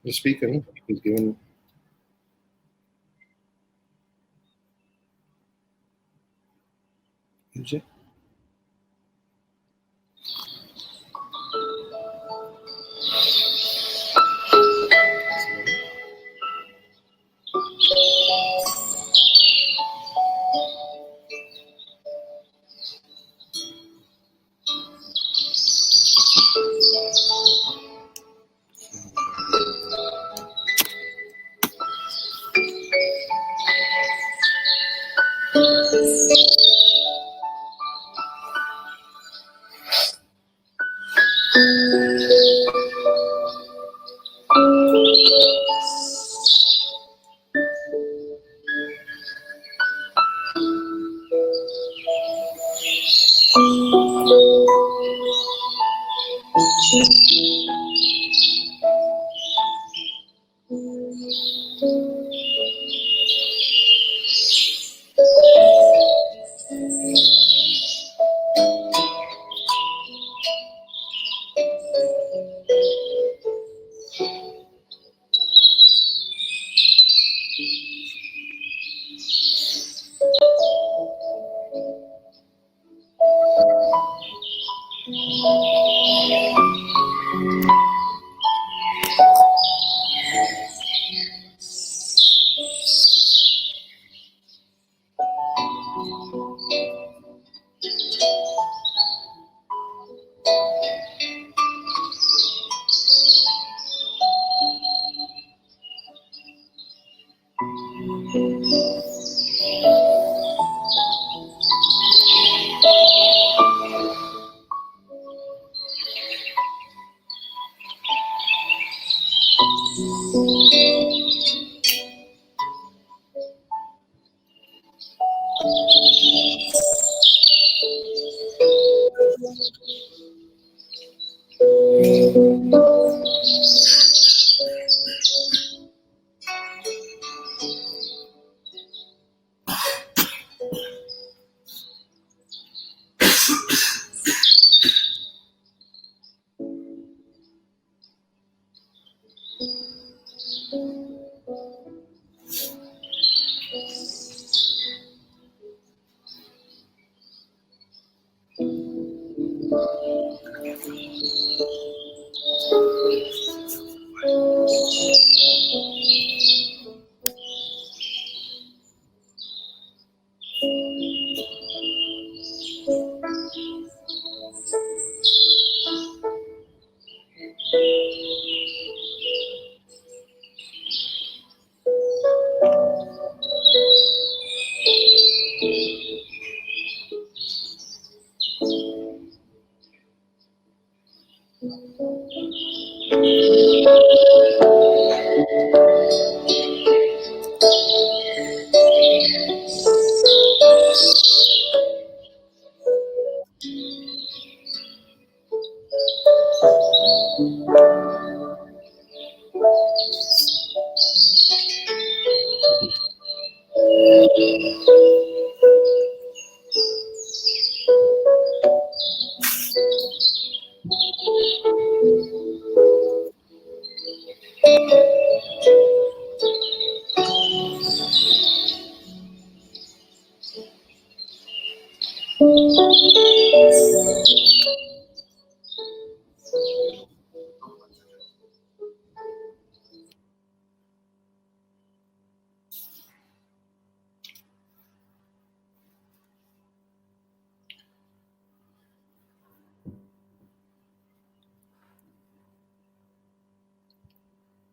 The speaker is given. Music.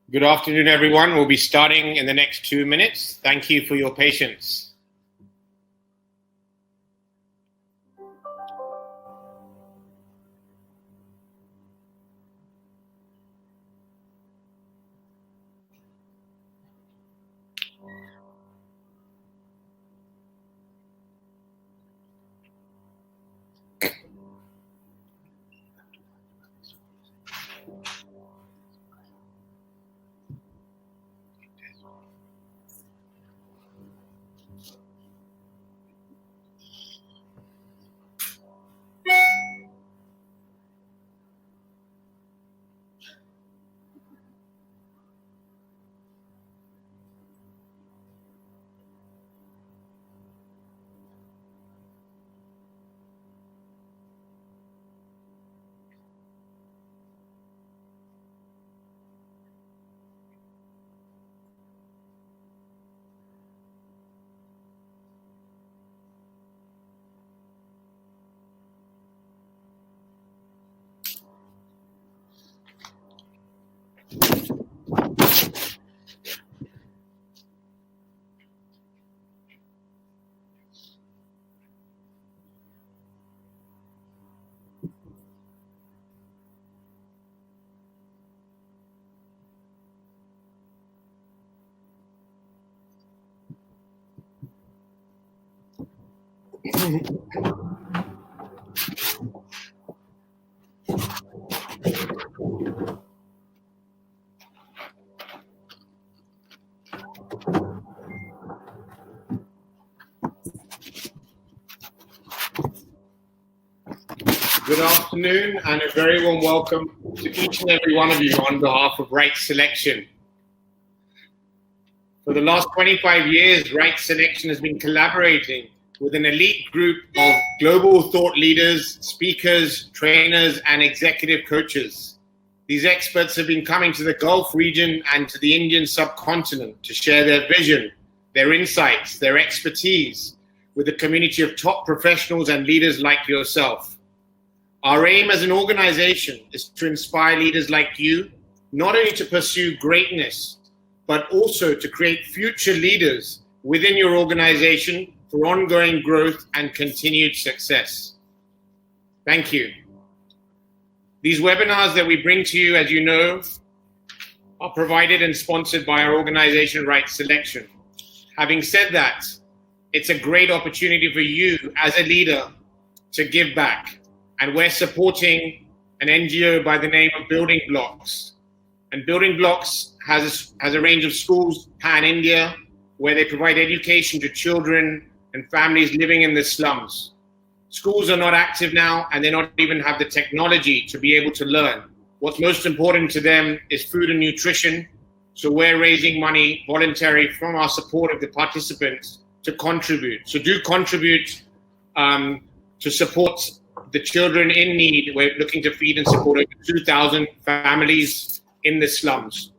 Good afternoon, everyone. We'll be starting in the next 2 minutes. Thank you for your patience. Good afternoon and a very warm welcome to each and every one of you on behalf of Right Selection. For the last 25 years, Right Selection has been collaborating with an elite group of global thought leaders, speakers, trainers, and executive coaches. These experts have been coming to the Gulf region and to the Indian subcontinent to share their vision, their insights, their expertise with a community of top professionals and leaders like yourself. Our aim as an organization is to inspire leaders like you, not only to pursue greatness, but also to create future leaders within your organization for ongoing growth and continued success. Thank you. These webinars that we bring to you, as you know, are provided and sponsored by our organization, Right Selection. Having said that, it's a great opportunity for you as a leader to give back. And we're supporting an NGO by the name of Building Blocks. And Building Blocks has a range of schools pan-India where they provide education to children and families living in the slums. Schools are not active now and they don't even have the technology to be able to learn. What's most important to them is food and nutrition. So we're raising money voluntary from our support of the participants to contribute. So do contribute to support the children in need. We're looking to feed and support over 2,000 families in the slums.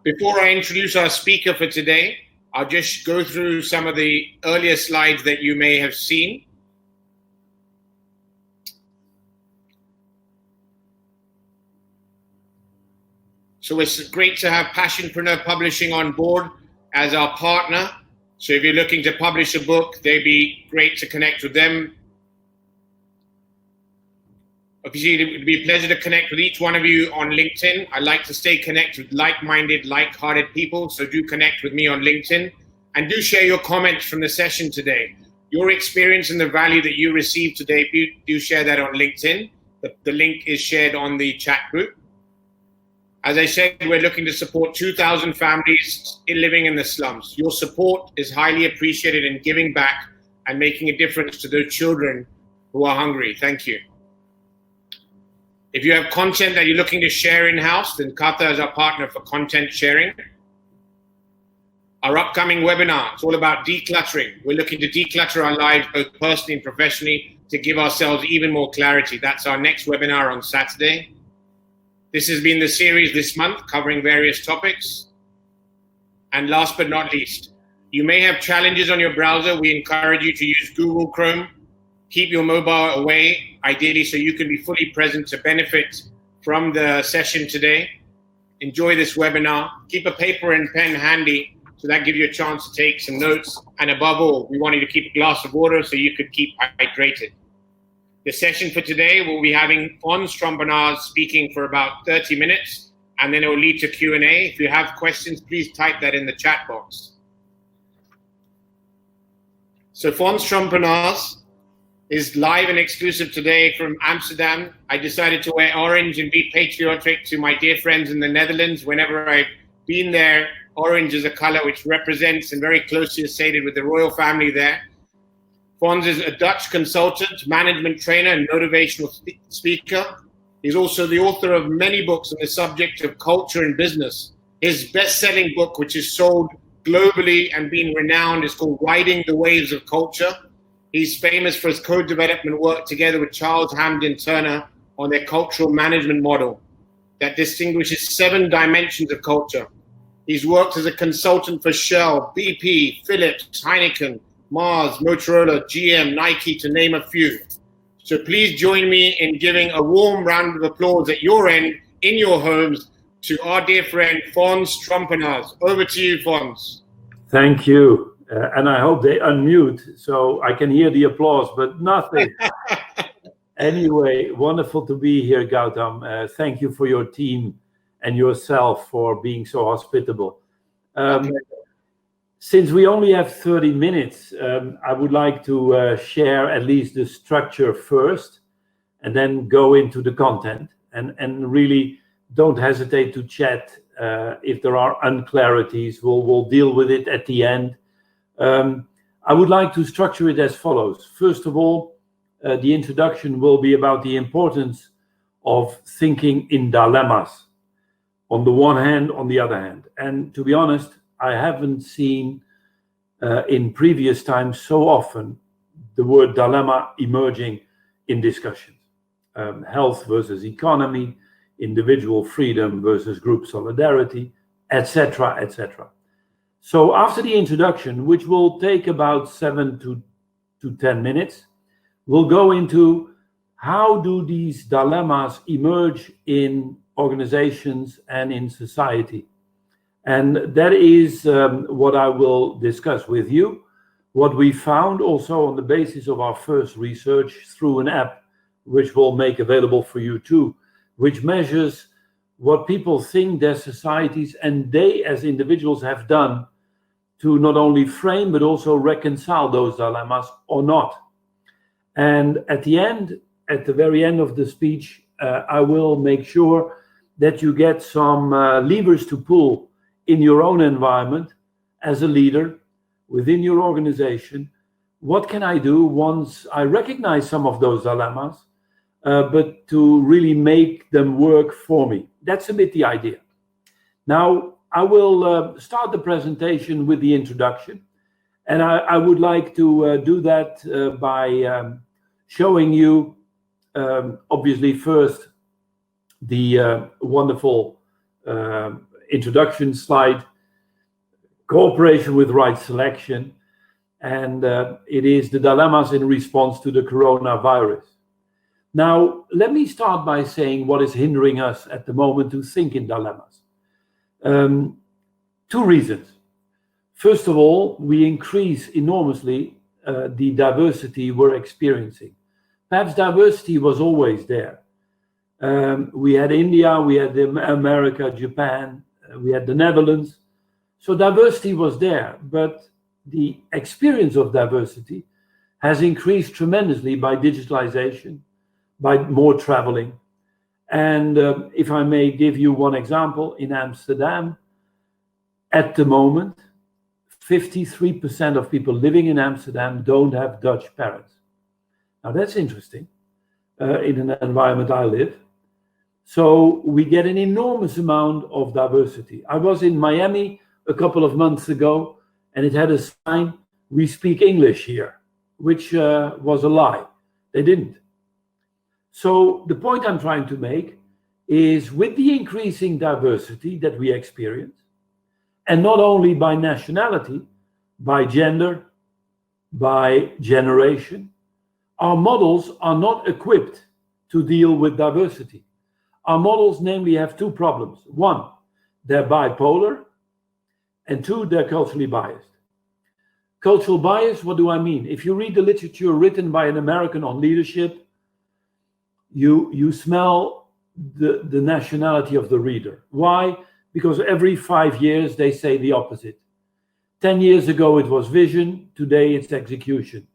Before I introduce our speaker for today, I'll just go through some of the earlier slides that you may have seen. So it's great to have Passionpreneur Publishing on board as our partner. So if you're looking to publish a book, they'd be great to connect with them. Obviously, it would be a pleasure to connect with each one of you on LinkedIn. I like to stay connected with like-minded, like-hearted people, so do connect with me on LinkedIn. And do share your comments from the session today. Your experience and the value that you received today, do share that on LinkedIn. The link is shared on the chat group. As I said, we're looking to support 2,000 families living in the slums. Your support is highly appreciated in giving back and making a difference to those children who are hungry. Thank you. If you have content that you're looking to share in-house, then Kata is our partner for content sharing. Our upcoming webinar, it's all about decluttering. We're looking to declutter our lives, both personally and professionally, to give ourselves even more clarity. That's our next webinar on Saturday. This has been the series this month, covering various topics. And last but not least, you may have challenges on your browser. We encourage you to use Google Chrome. Keep your mobile away, ideally, so you can be fully present to benefit from the session today. Enjoy this webinar. Keep a paper and pen handy, so that gives you a chance to take some notes. And above all, we want you to keep a glass of water so you could keep hydrated. The session for today, we'll be having Fons Trompenaars speaking for about 30 minutes, and then it will lead to Q&A. If you have questions, please type that in the chat box. So Fons Trompenaars is live and exclusive today from Amsterdam. I decided to wear orange and be patriotic to my dear friends in the Netherlands. Whenever I've been there, orange is a color which represents and very closely associated with the royal family there. Fons is a Dutch consultant, management trainer, and motivational speaker. He's also the author of many books on the subject of culture and business. His best-selling book, which is sold globally and been renowned, is called Riding the Waves of Culture. He's famous for his co-development work together with Charles Hamden Turner on their cultural management model that distinguishes 7 dimensions of culture. He's worked as a consultant for Shell, BP, Philips, Heineken, Mars, Motorola, GM, Nike, to name a few. So please join me in giving a warm round of applause at your end, in your homes, to our dear friend, Fons Trompenaars. Over to you, Fons. Thank you. And I hope they unmute so I can hear the applause, but nothing. Anyway, wonderful to be here, Gautam. Thank you for your team and yourself for being so hospitable. Since we only have 30 minutes, I would like to share at least the structure first and then go into the content. And really don't hesitate to chat if there are unclarities. We'll deal with it at the end. I would like to structure it as follows. First of all, the introduction will be about the importance of thinking in dilemmas. On the one hand, on the other hand. And to be honest, I haven't seen in previous times so often the word dilemma emerging in discussions. Health versus economy, individual freedom versus group solidarity, etc., etc. So after the introduction, which will take about 7 to 10 minutes, we'll go into how do these dilemmas emerge in organizations and in society. And that is what I will discuss with you. What we found also on the basis of our first research through an app, which we'll make available for you too, which measures what people think their societies and they as individuals have done to not only frame but also reconcile those dilemmas or not. And at the very end of the speech, I will make sure that you get some levers to pull in your own environment as a leader within your organization. What can I do once I recognize some of those dilemmas, but to really make them work for me? That's a bit the idea. Now, I will start the presentation with the introduction, and I would like to do that by showing you, obviously, first the wonderful introduction slide, cooperation with right selection, and it is the dilemmas in response to the coronavirus. Now, let me start by saying what is hindering us at the moment to think in dilemmas. Two reasons. First of all, we increase enormously the diversity we're experiencing. Perhaps diversity was always there. We had India, we had America, Japan, we had the Netherlands. So diversity was there, but the experience of diversity has increased tremendously by digitalization, by more traveling. And if I may give you one example, in Amsterdam, at the moment, 53% of people living in Amsterdam don't have Dutch parents. Now that's interesting in an environment I live. So we get an enormous amount of diversity. I was in Miami a couple of months ago, and it had a sign, "We speak English here," which was a lie. They didn't. So the point I'm trying to make is, with the increasing diversity that we experience, and not only by nationality, by gender, by generation, our models are not equipped to deal with diversity. Our models namely have two problems. One, they're bipolar, and two, they're culturally biased. Cultural bias, what do I mean? If you read the literature written by an American on leadership, you smell the nationality of the reader. Why? Because every 5 years they say the opposite. 10 years ago it was vision, today it's execution.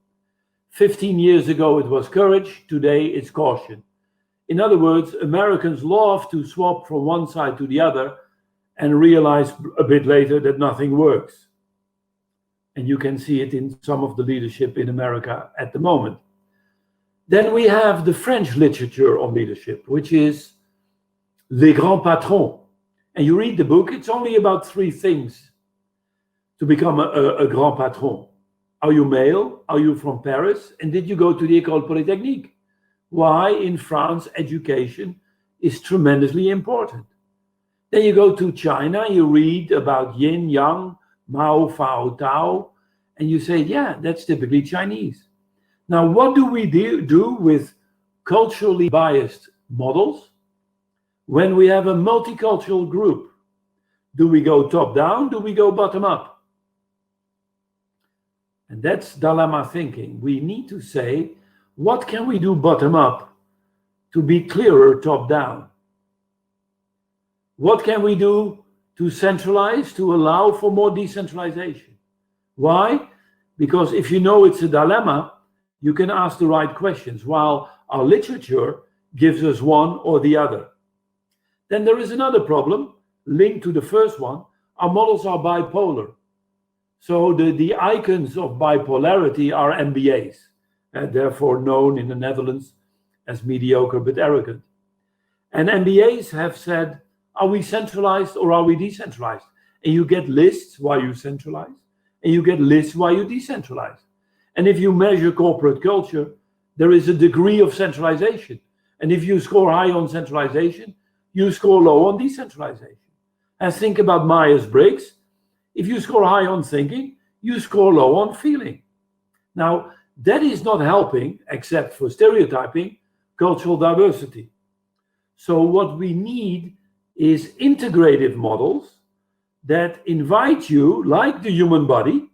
15 years ago it was courage, today it's caution. In other words, Americans love to swap from one side to the other and realize a bit later that nothing works. And you can see it in some of the leadership in America at the moment. Then we have the French literature on leadership, which is Les Grands Patrons. And you read the book, it's only about 3 things to become a Grand Patron. Are you male? Are you from Paris? And did you go to the École Polytechnique? Why in France education is tremendously important. Then you go to China, you read about yin, yang, Mao, Fao, Tao, and you say, yeah, that's typically Chinese. Now, what do we do with culturally biased models when we have a multicultural group? Do we go top down? Do we go bottom up? And that's dilemma thinking. We need to say, what can we do bottom up to be clearer top down? What can we do to centralize, to allow for more decentralization? Why? Because if you know it's a dilemma, you can ask the right questions, while our literature gives us one or the other. Then there is another problem linked to the first one. Our models are bipolar. So the icons of bipolarity are MBAs, and therefore known in the Netherlands as mediocre but arrogant. And MBAs have said, are we centralized or are we decentralized? And you get lists while you centralize, and you get lists while you decentralize. And if you measure corporate culture, there is a degree of centralization. And if you score high on centralization, you score low on decentralization. And think about Myers-Briggs. If you score high on thinking, you score low on feeling. Now, that is not helping, except for stereotyping, cultural diversity. So what we need is integrative models that invite you, like the human body,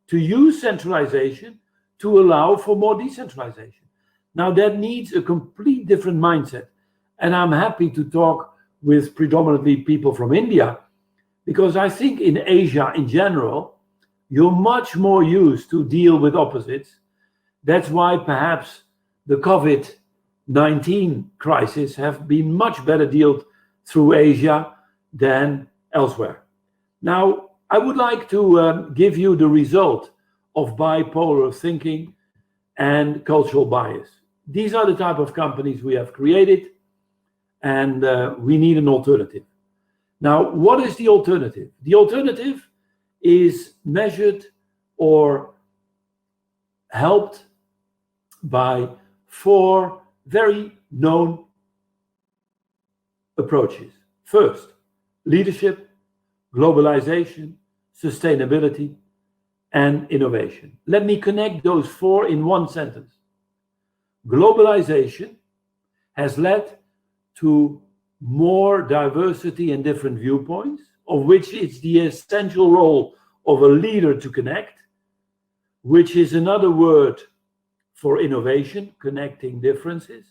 to use centralization to allow for more decentralization. Now, that needs a complete different mindset. And I'm happy to talk with predominantly people from India, because I think in Asia in general, you're much more used to deal with opposites. That's why perhaps the COVID-19 crisis have been much better dealt through Asia than elsewhere. Now, I would like to give you the result of bipolar thinking and cultural bias. These are the type of companies we have created, and we need an alternative. Now, what is the alternative? The alternative is measured or helped by 4 very known approaches. First, leadership, globalization, sustainability, and innovation. Let me connect those 4 in one sentence. Globalization has led to more diversity and different viewpoints, of which it's the essential role of a leader to connect, which is another word for innovation, connecting differences,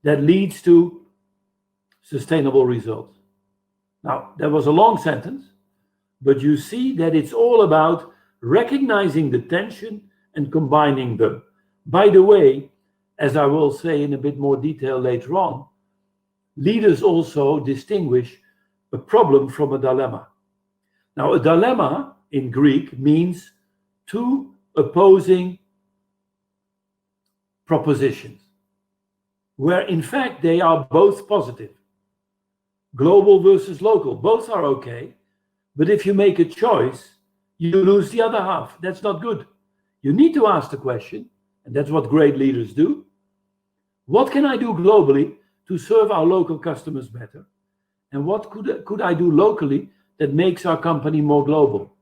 that leads to sustainable results. Now, that was a long sentence, but you see that it's all about recognizing the tension and combining them. By the way, as I will say in a bit more detail later on, leaders also distinguish a problem from a dilemma. Now, a dilemma in Greek means 2 opposing propositions, where in fact they are both positive. Global versus local, both are okay, but if you make a choice, you lose the other half. That's not good. You need to ask the question, and that's what great leaders do. What can I do globally to serve our local customers better? And what could I do locally that makes our company more global?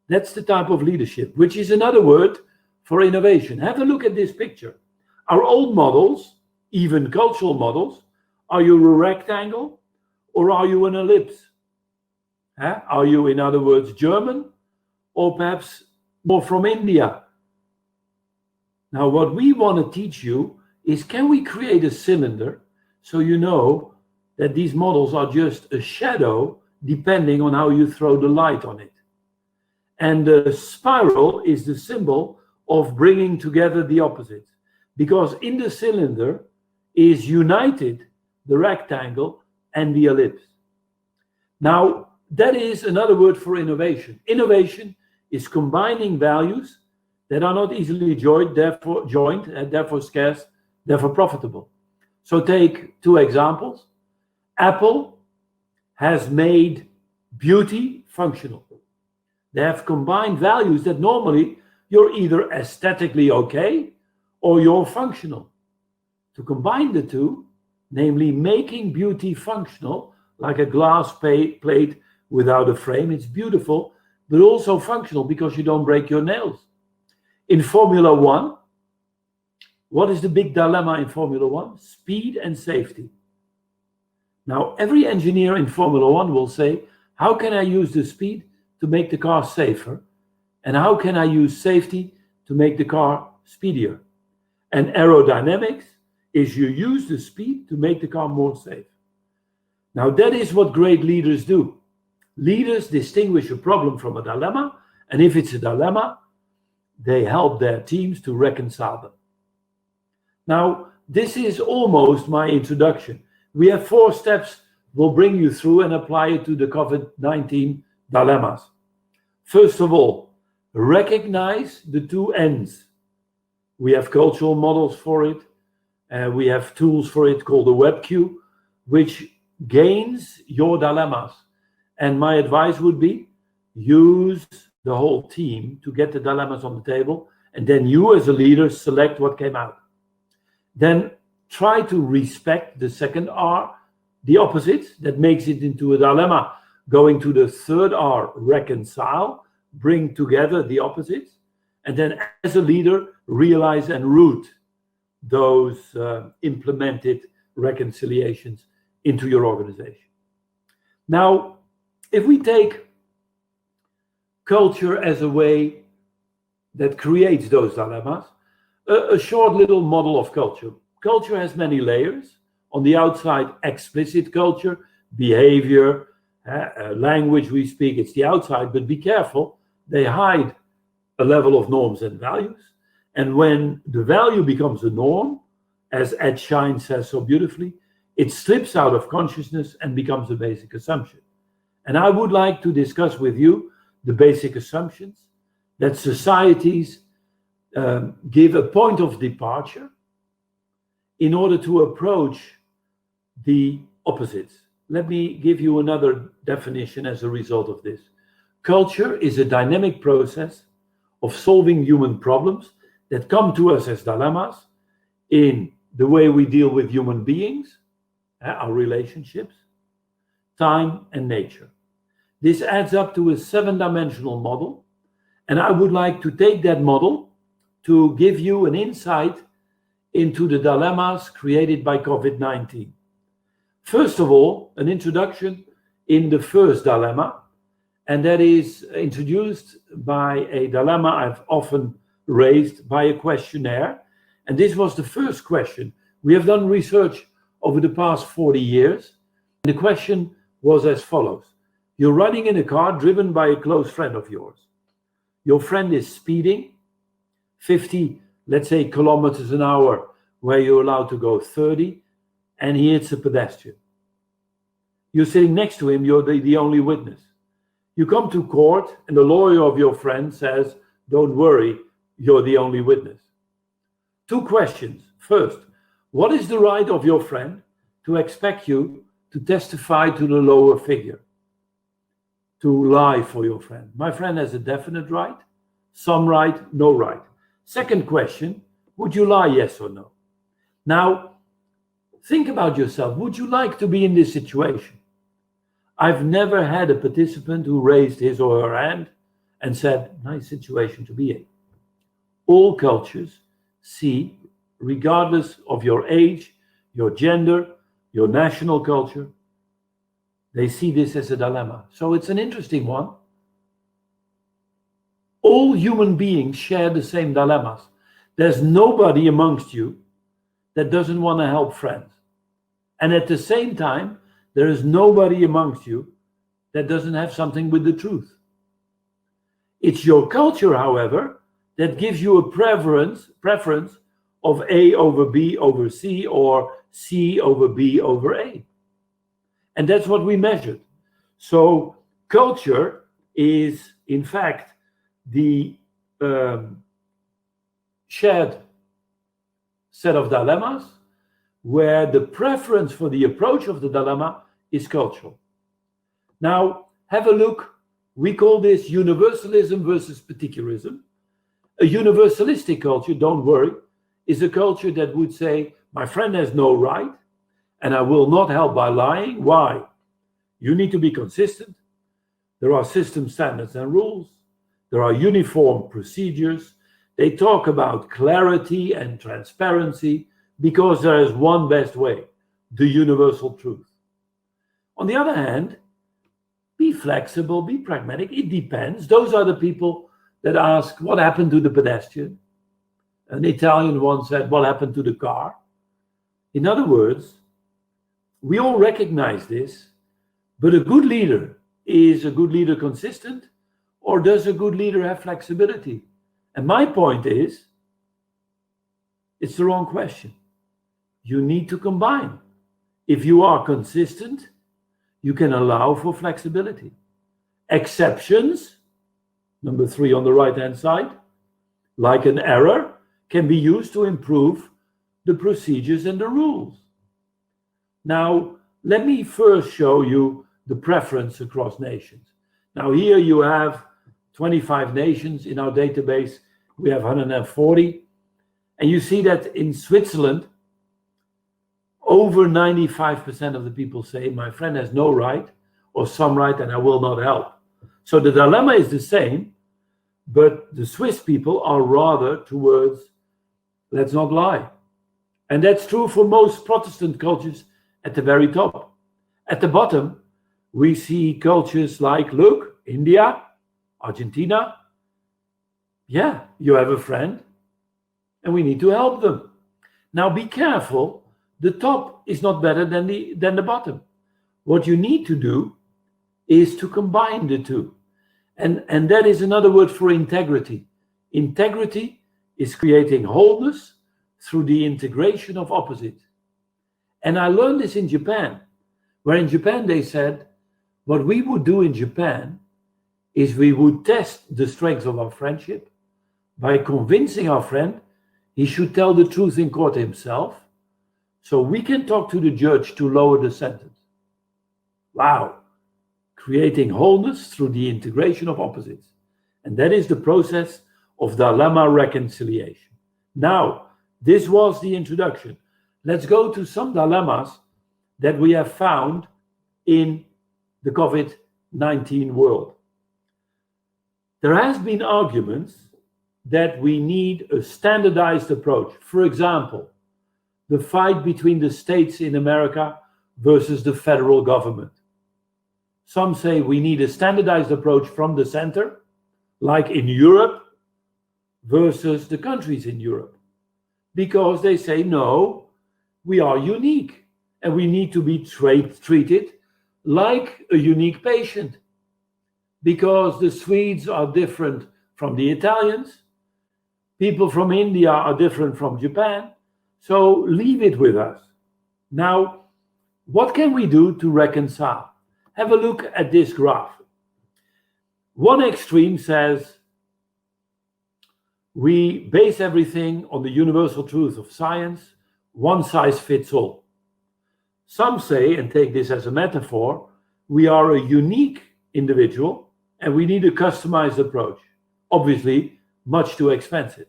That's the type of leadership, which is another word for innovation. Have a look at this picture. Our old models, even cultural models, are you a rectangle or are you an ellipse? Are you, in other words, German or perhaps more from India? Now, what we want to teach you is, can we create a cylinder so you know that these models are just a shadow depending on how you throw the light on it. And the spiral is the symbol of bringing together the opposites, because in the cylinder is united the rectangle and the ellipse. Now, that is another word for innovation. Innovation is combining values that are not easily joined, therefore scarce, therefore profitable. So take 2 examples. Apple has made beauty functional. They have combined values that normally you're either aesthetically okay or you're functional. To combine the 2, namely making beauty functional, like a glass plate without a frame, it's beautiful, but also functional because you don't break your nails. In Formula 1, what is the big dilemma in Formula 1? Speed and safety. Now, every engineer in Formula 1 will say, how can I use the speed to make the car safer? And how can I use safety to make the car speedier? And aerodynamics is you use the speed to make the car more safe. Now, that is what great leaders do. Leaders distinguish a problem from a dilemma And if it's a dilemma, they help their teams to reconcile them. Now, this is almost my introduction. We have 4 steps we'll bring you through and apply it to the COVID-19 dilemmas. First of all, recognize the 2 ends. We have cultural models for it. We have tools for it called the web queue, which gains your dilemmas. And my advice would be, use the whole team to get the dilemmas on the table, and then you as a leader select what came out. Then try to respect the second R, the opposite, that makes it into a dilemma. Going to the third R, reconcile, bring together the opposites, and then as a leader, realize and root those implemented reconciliations into your organization. Now, if we take culture as a way that creates those dilemmas, a short little model of culture. Culture has many layers. On the outside, explicit culture, behavior, language we speak, it's the outside, but be careful, they hide a level of norms and values. And when the value becomes a norm, as Ed Shine says so beautifully, it slips out of consciousness and becomes a basic assumption. And I would like to discuss with you the basic assumptions that societies give a point of departure in order to approach the opposites. Let me give you another definition as a result of this. Culture is a dynamic process of solving human problems that come to us as dilemmas in the way we deal with human beings, our relationships, time, and nature. This adds up to a 7-dimensional model, and I would like to take that model to give you an insight into the dilemmas created by COVID-19. First of all, an introduction in the first dilemma, and that is introduced by a dilemma I've often raised by a questionnaire. And this was the first question. We have done research over the past 40 years. The question was as follows. You're riding in a car driven by a close friend of yours. Your friend is speeding 50, let's say, kilometers an hour, where you're allowed to go 30, and he hits a pedestrian. You're sitting next to him, you're the only witness. You come to court, and the lawyer of your friend says, don't worry, you're the only witness. 2 questions. First, what is the right of your friend to expect you to testify to the lower figure? To lie for your friend. My friend has a definite right, some right, no right. Second question, would you lie, yes or no? Now, think about yourself. Would you like to be in this situation? I've never had a participant who raised his or her hand and said, nice situation to be in. All cultures see, regardless of your age, your gender, your national culture, they see this as a dilemma. So it's an interesting one. All human beings share the same dilemmas. There's nobody amongst you that doesn't want to help friends. And at the same time, there is nobody amongst you that doesn't have something with the truth. It's your culture, however, that gives you a preference of A over B over C or C over B over A. And that's what we measured. So culture is, in fact, the shared set of dilemmas where the preference for the approach of the dilemma is cultural. Now, have a look. We call this universalism versus particularism. A universalistic culture, don't worry, is a culture that would say, my friend has no right, and I will not help by lying. Why? You need to be consistent. There are system standards and rules. There are uniform procedures. They talk about clarity and transparency because there is one best way, the universal truth. On the other hand, be flexible, be pragmatic. It depends. Those are the people that ask, what happened to the pedestrian? An Italian once said, what happened to the car? In other words, we all recognize this, but a good leader, is a good leader consistent, Or does a good leader have flexibility? And my point is, it's the wrong question. You need to combine. If you are consistent, you can allow for flexibility. Exceptions, number 3 on the right-hand side, like an error, can be used to improve the procedures and the rules. Now, let me first show you the preference across nations. Now, here you have 25 nations in our database. We have 140. And you see that in Switzerland, over 95% of the people say, my friend has no right or some right and I will not help. So the dilemma is the same, but the Swiss people are rather towards, let's not lie. And that's true for most Protestant cultures at the very top. At the bottom, we see cultures like, look, India, Argentina. Yeah, you have a friend and we need to help them. Now be careful, the top is not better than the bottom. What you need to do is to combine the two. And that is another word for integrity. Integrity is creating wholeness through the integration of opposites. And I learned this in Japan, where in Japan they said, what we would do in Japan is we would test the strength of our friendship by convincing our friend he should tell the truth in court himself, so we can talk to the judge to lower the sentence. Wow. Creating wholeness through the integration of opposites. And that is the process of dilemma reconciliation. Now, this was the introduction. Let's go to some dilemmas that we have found in the COVID-19 world. There has been arguments that we need a standardized approach. For example, the fight between the states in America versus the federal government. Some say we need a standardized approach from the center, like in Europe, versus the countries in Europe. Because they say, no, we are unique and we need to be treated like a unique patient. Because the Swedes are different from the Italians, people from India are different from Japan, so leave it with us. Now, what can we do to reconcile? Have a look at this graph. One extreme says we base everything on the universal truth of science, one size fits all. Some say, and take this as a metaphor, we are a unique individual and we need a customized approach. Obviously, much too expensive.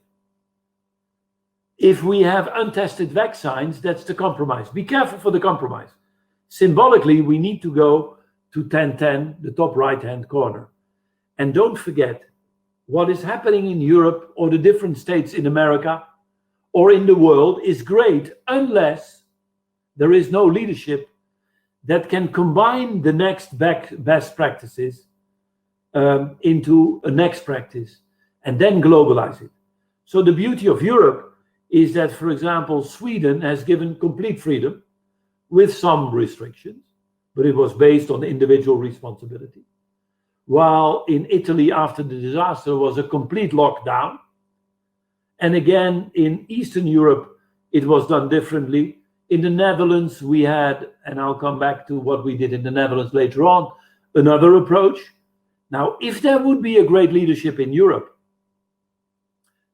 If we have untested vaccines, that's the compromise. Be careful for the compromise. Symbolically, we need to go to 1010, the top right-hand corner. And don't forget, what is happening in Europe or the different states in America or in the world is great unless there is no leadership that can combine the next best practices into a next practice and then globalize it. So the beauty of Europe is that, for example, Sweden has given complete freedom with some restrictions, but it was based on individual responsibility. While in Italy, after the disaster, was a complete lockdown. And again, in Eastern Europe, it was done differently. In the Netherlands, we had, and I'll come back to what we did in the Netherlands later on, another approach. Now, if there would be a great leadership in Europe,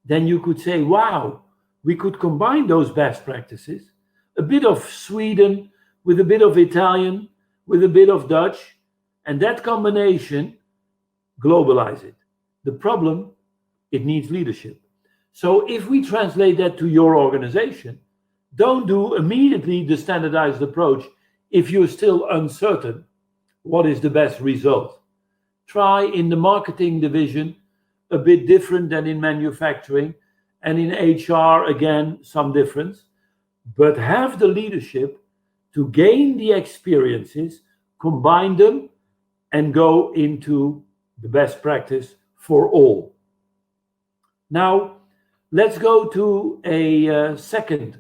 then you could say, wow, we could combine those best practices, a bit of Sweden with a bit of Italian, with a bit of Dutch, and that combination, globalize it. The problem, it needs leadership. So if we translate that to your organization, don't do immediately the standardized approach if you're still uncertain what is the best result. Try in the marketing division a bit different than in manufacturing, and in HR, again, some difference, but have the leadership to gain the experiences, combine them, and go into the best practice for all. Now, let's go to a second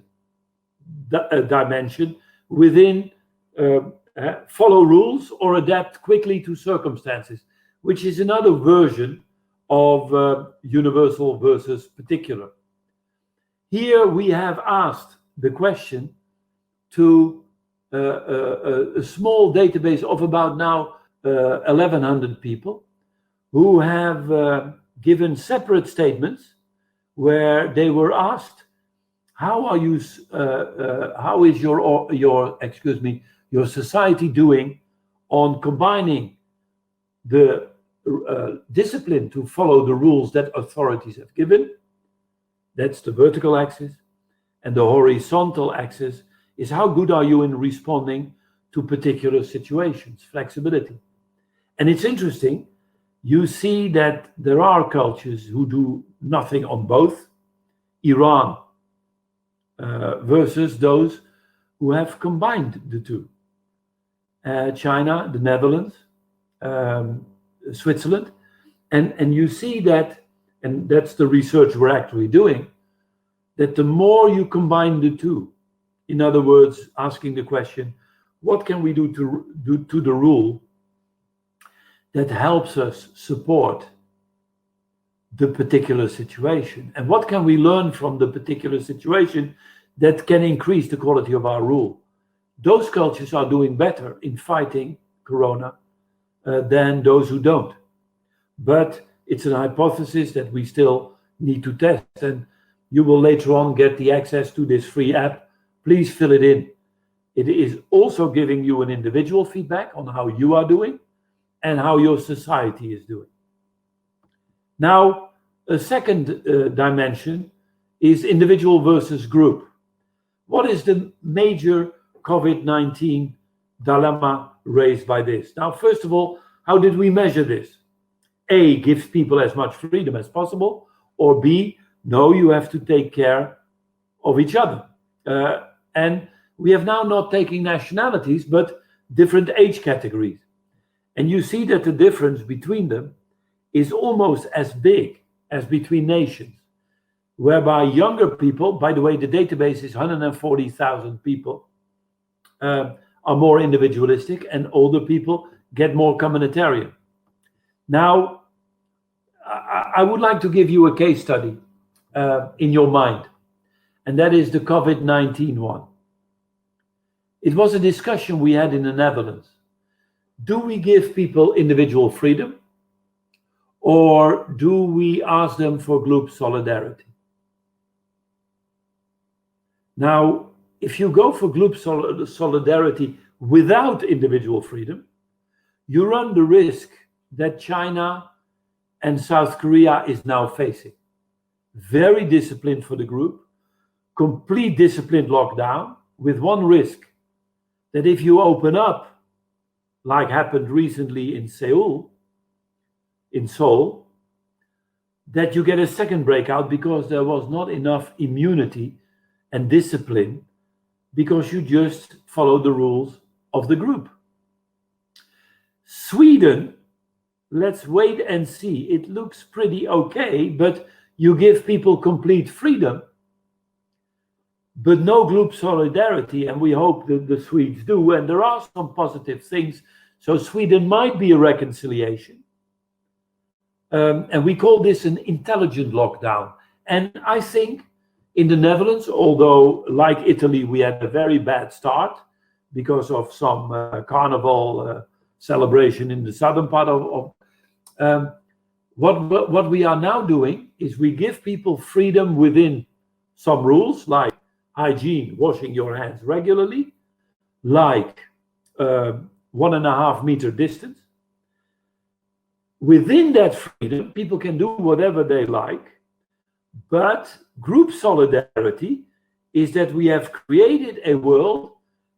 dimension within follow rules or adapt quickly to circumstances. which is another version of universal versus particular. Here we have asked the question to a small database of about now 1,100 people who have given separate statements where they were asked, how is your society doing on combining the discipline to follow the rules that authorities have given? That's the vertical axis. And the horizontal axis is how good are you in responding to particular situations, flexibility. And it's interesting, you see that there are cultures who do nothing on both, Iran versus those who have combined the two. China, the Netherlands, Switzerland, and you see that, and that's the research we're actually doing, that the more you combine the two, in other words, asking the question, what can we do to the rule that helps us support the particular situation? And what can we learn from the particular situation that can increase the quality of our rule? Those cultures are doing better in fighting corona than those who don't. But it's an hypothesis that we still need to test. And you will later on get the access to this free app. Please fill it in. It is also giving you an individual feedback on how you are doing and how your society is doing. Now, a second dimension is individual versus group. What is the major COVID-19 dilemma raised by this? Now, first of all, how did we measure this? A, gives people as much freedom as possible, or B, no, you have to take care of each other. And we have now not taken nationalities, but different age categories. And you see that the difference between them is almost as big as between nations, whereby younger people, by the way, the database is 140,000 people, are more individualistic, and older people get more communitarian. Now, I would like to give you a case study in your mind, and that is the COVID-19 one. It was a discussion we had in the Netherlands. Do we give people individual freedom, or do we ask them for group solidarity? Now, if you go for group solidarity without individual freedom, you run the risk that China and South Korea is now facing. Very disciplined for the group, complete disciplined lockdown, with one risk, that if you open up, like happened recently in Seoul, that you get a second breakout because there was not enough immunity and discipline, because you just follow the rules of the group. Sweden, let's wait and see. It looks pretty okay, but you give people complete freedom, but no group solidarity, and we hope that the Swedes do, and there are some positive things. So Sweden might be a reconciliation. And we call this an intelligent lockdown. And I think in the Netherlands, although like Italy, we had a very bad start because of some carnival celebration in the southern part of what we are now doing is we give people freedom within some rules, like hygiene, washing your hands regularly, like 1.5 meter distance. Within that freedom, people can do whatever they like, but group solidarity is that we have created a world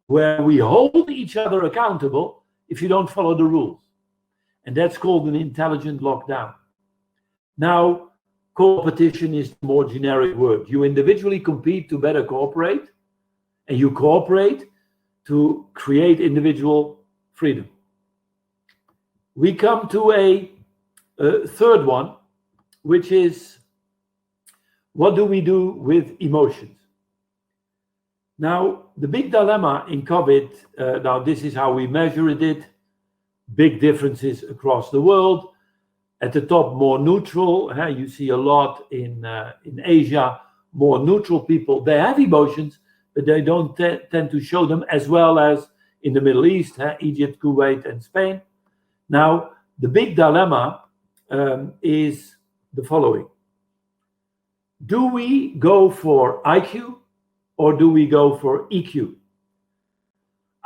where we hold each other accountable if you don't follow the rules. And that's called an intelligent lockdown. Now, competition is the more generic word. You individually compete to better cooperate, and you cooperate to create individual freedom. We come to a third one, which is, what do we do with emotions? Now, the big dilemma in COVID, now this is how we measured it, big differences across the world. At the top, more neutral. You see a lot in Asia, more neutral people. They have emotions, but they don't tend to show them, as well as in the Middle East, Egypt, Kuwait, and Spain. Now, the big dilemma is the following. Do we go for IQ or do we go for EQ?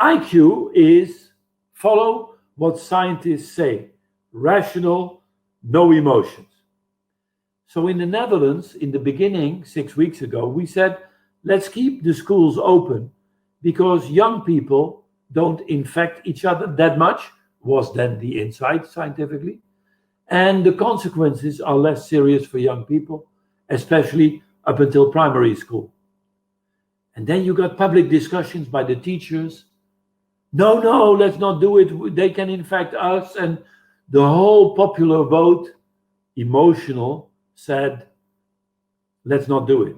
IQ is follow what scientists say, rational, no emotions. So in the Netherlands, in the beginning, 6 weeks ago, we said, let's keep the schools open because young people don't infect each other that much, was then the insight scientifically. And the consequences are less serious for young people, especially up until primary school. And then you got public discussions by the teachers. No, let's not do it. They can infect us. And the whole popular vote, emotional, said, let's not do it.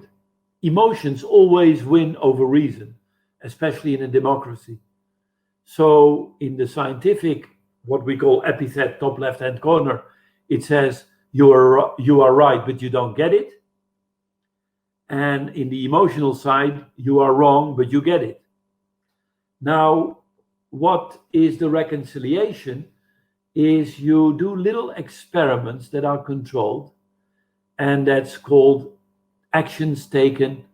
Emotions always win over reason, especially in a democracy. So in the scientific, what we call epithet, top left-hand corner, it says, you are right, but you don't get it. And in the emotional side, you are wrong, but you get it. Now, what is the reconciliation is you do little experiments that are controlled, and that's called actions taken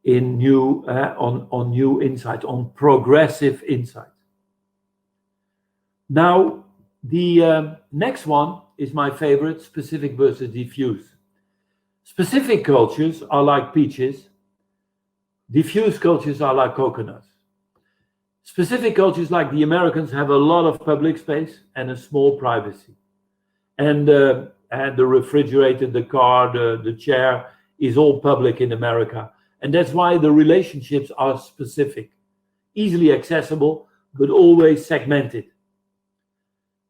in new on new insight, on progressive insight. Now, the next one is my favorite, specific versus diffuse. Specific cultures are like peaches. Diffuse cultures are like coconuts. Specific cultures like the Americans have a lot of public space and a small privacy. And the refrigerator, the car, the chair is all public in America. And that's why the relationships are specific, easily accessible, but always segmented.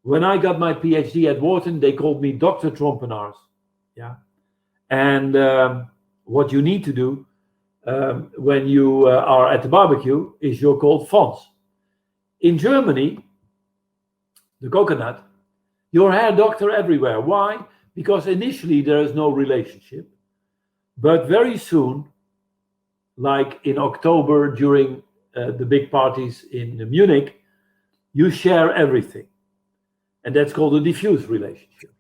When I got my PhD at Wharton, they called me Dr. Trompenaars. Yeah. And what you need to do when you are at the barbecue is you're called Fons. In Germany, the coconut, you're hair doctor everywhere. Why? Because initially there is no relationship. But very soon, like in October during the big parties in Munich, you share everything. And that's called a diffuse relationship.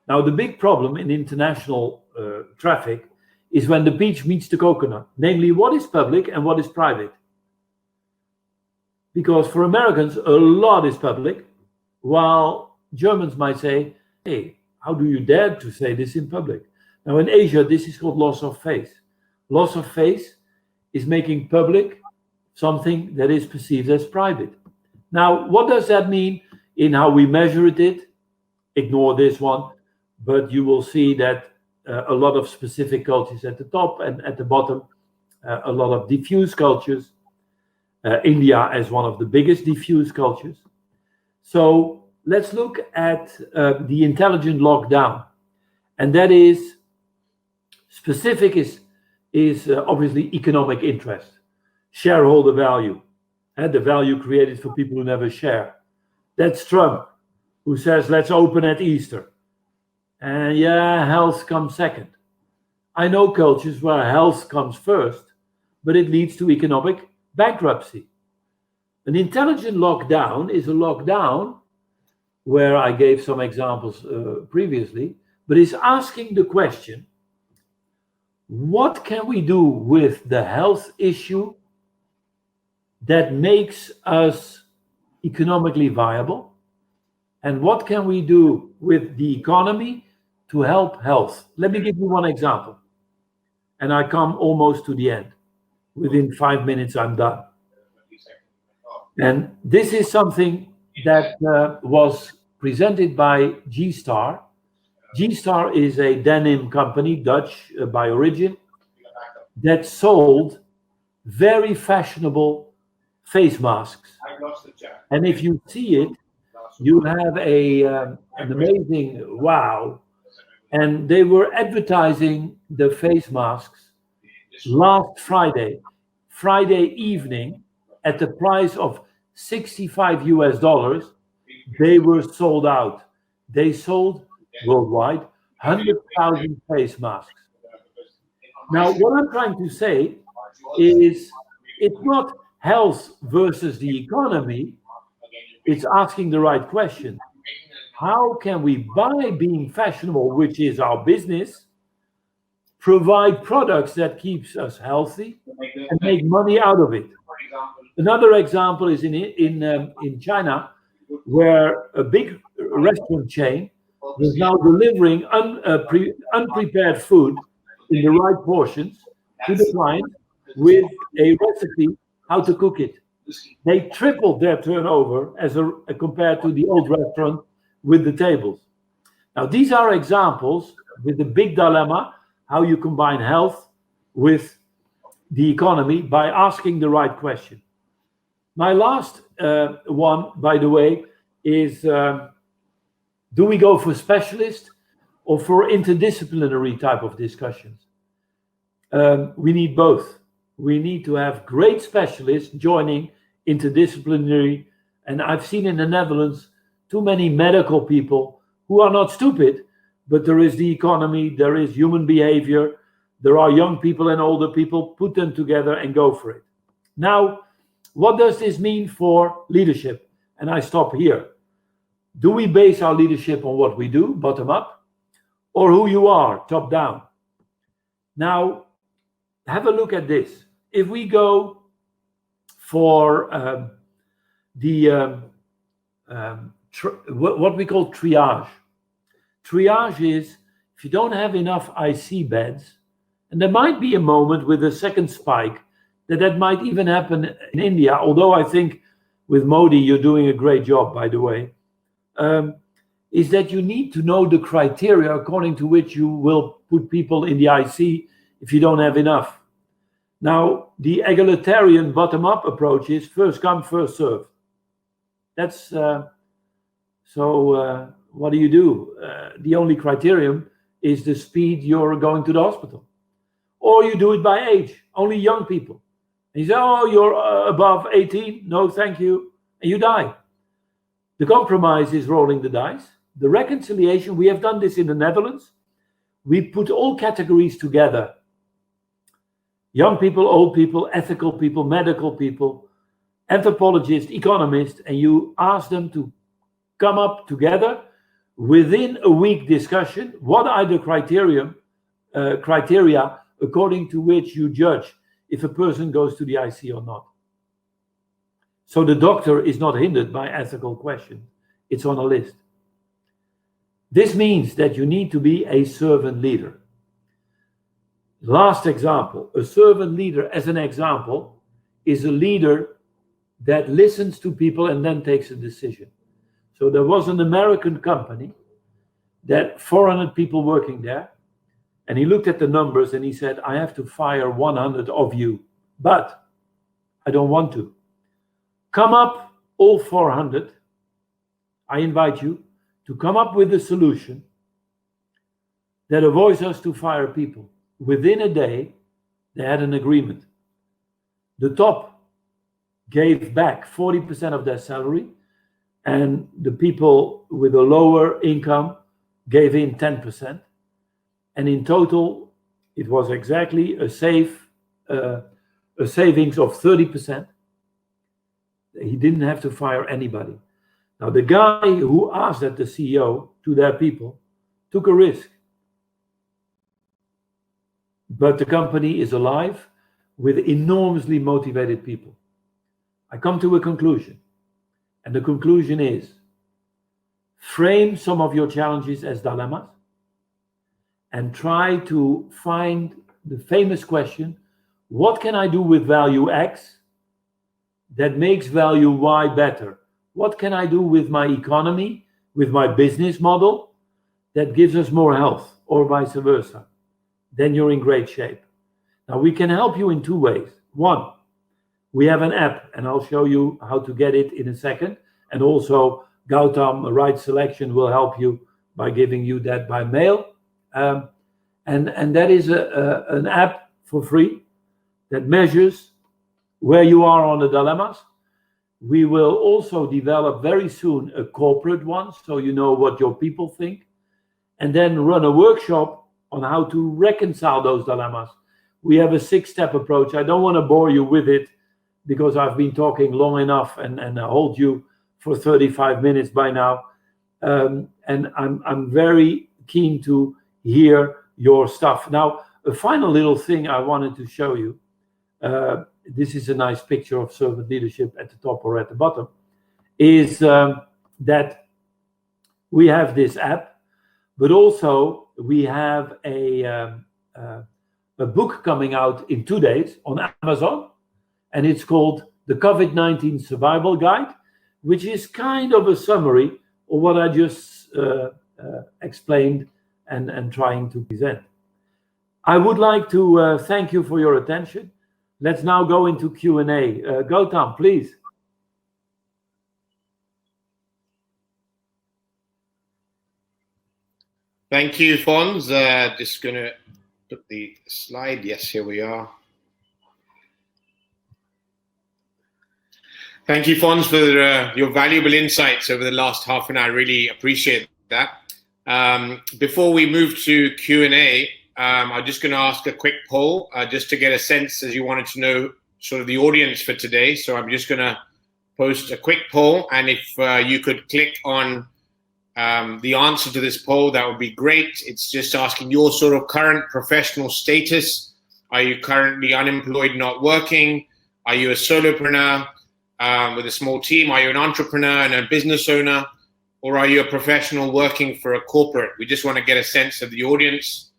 Now, the big problem in international traffic is when the peach meets the coconut, namely what is public and what is private. Because for Americans, a lot is public, while Germans might say, hey, how do you dare to say this in public? Now, in Asia, this is called loss of face. Loss of face is making public something that is perceived as private. Now, what does that mean in how we measure it? Ignore this one, but you will see that a lot of specific cultures at the top and at the bottom, a lot of diffuse cultures. India as one of the biggest diffuse cultures. So let's look at the intelligent lockdown. And that is, specific is obviously economic interest, shareholder value, and the value created for people who never share. That's Trump, who says, let's open at Easter. And health comes second. I know cultures where health comes first, but it leads to economic bankruptcy. An intelligent lockdown is a lockdown where I gave some examples previously, but is asking the question, what can we do with the health issue that makes us economically viable? And what can we do with the economy to help health? Let me give you one example. And I come almost to the end. Within 5 minutes, I'm done. And this is something that was presented by G-Star. G-Star is a denim company, Dutch by origin, that sold very fashionable face masks. And if you see it, you have an amazing wow. And they were advertising the face masks last Friday evening, at the price of $65 US. They were sold out. They sold worldwide, 100,000 face masks. Now, what I'm trying to say is it's not health versus the economy, it's asking the right question. How can we, by being fashionable, which is our business, provide products that keeps us healthy and make money out of it? Another example is in China, where a big restaurant chain is now delivering unprepared food in the right portions to the client with a recipe how to cook it. They tripled their turnover compared to the old restaurant with the tables. Now, these are examples with the big dilemma, how you combine health with the economy by asking the right question. My last one, by the way, is do we go for specialist or for interdisciplinary type of discussions? We need both. We need to have great specialists joining interdisciplinary. And I've seen in the Netherlands too many medical people who are not stupid, but there is the economy, there is human behavior, there are young people and older people, put them together and go for it. Now, what does this mean for leadership? And I stop here. Do we base our leadership on what we do, bottom up, or who you are, top down? Now, have a look at this. If we go for what we call triage. Triage is if you don't have enough IC beds, and there might be a moment with a second spike that might even happen in India, although I think with Modi you're doing a great job, by the way, is that you need to know the criteria according to which you will put people in the IC if you don't have enough. Now, the egalitarian bottom-up approach is first come, first serve. That's what do? The only criterion is the speed you're going to the hospital. Or you do it by age, only young people. And you say, oh, you're above 18, no thank you, and you die. The compromise is rolling the dice. The reconciliation, we have done this in the Netherlands. We put all categories together. Young people, old people, ethical people, medical people, anthropologists, economists, and you ask them to come up together within a week discussion. What are the criteria according to which you judge if a person goes to the IC or not? So the doctor is not hindered by ethical questions. It's on a list. This means that you need to be a servant leader. Last example, a servant leader as an example is a leader that listens to people and then takes a decision. So there was an American company that 400 people working there, and he looked at the numbers and he said, I have to fire 100 of you, but I don't want to. Come up, all 400. I invite you to come up with a solution that avoids us to fire people. Within a day, they had an agreement. The top gave back 40% of their salary, and the people with a lower income gave in 10%. And in total, it was exactly a savings of 30%. He didn't have to fire anybody. Now, the guy who asked that the CEO to their people took a risk. But the company is alive with enormously motivated people. I come to a conclusion. And the conclusion is, frame some of your challenges as dilemmas and try to find the famous question, what can I do with value X that makes value Y better? What can I do with my economy, with my business model that gives us more health, or vice versa? Then you're in great shape. Now, we can help you in two ways. One, we have an app, and I'll show you how to get it in a second. And also, Gautam, Right Selection, will help you by giving you that by mail. And that is an app for free that measures where you are on the dilemmas. We will also develop very soon a corporate one, so you know what your people think. and then run a workshop on how to reconcile those dilemmas. We have a 6-step approach. I don't want to bore you with it because I've been talking long enough and I hold you for 35 minutes by now. And I'm very keen to hear your stuff. Now, a final little thing I wanted to show you. This is a nice picture of servant leadership at the top or at the bottom, is that we have this app, but also we have a book coming out in 2 days on Amazon, and it's called The COVID-19 Survival Guide, which is kind of a summary of what I just explained and trying to present. I would like to thank you for your attention. Let's now go into Q&A. Gautam, please. Thank you, Fons. Just going to put the slide. Yes, here we are. Thank you, Fons, for your valuable insights over the last half an hour. I really appreciate that. Before we move to Q&A, I'm just going to ask a quick poll just to get a sense, as you wanted to know, sort of the audience for today. So I'm just going to post a quick poll, and if you could click on the answer to this poll, that would be great. It's just asking your sort of current professional status. Are you currently unemployed, not working? Are you a solopreneur with a small team? Are you an entrepreneur and a business owner? Or are you a professional working for a corporate? We just want to get a sense of the audience.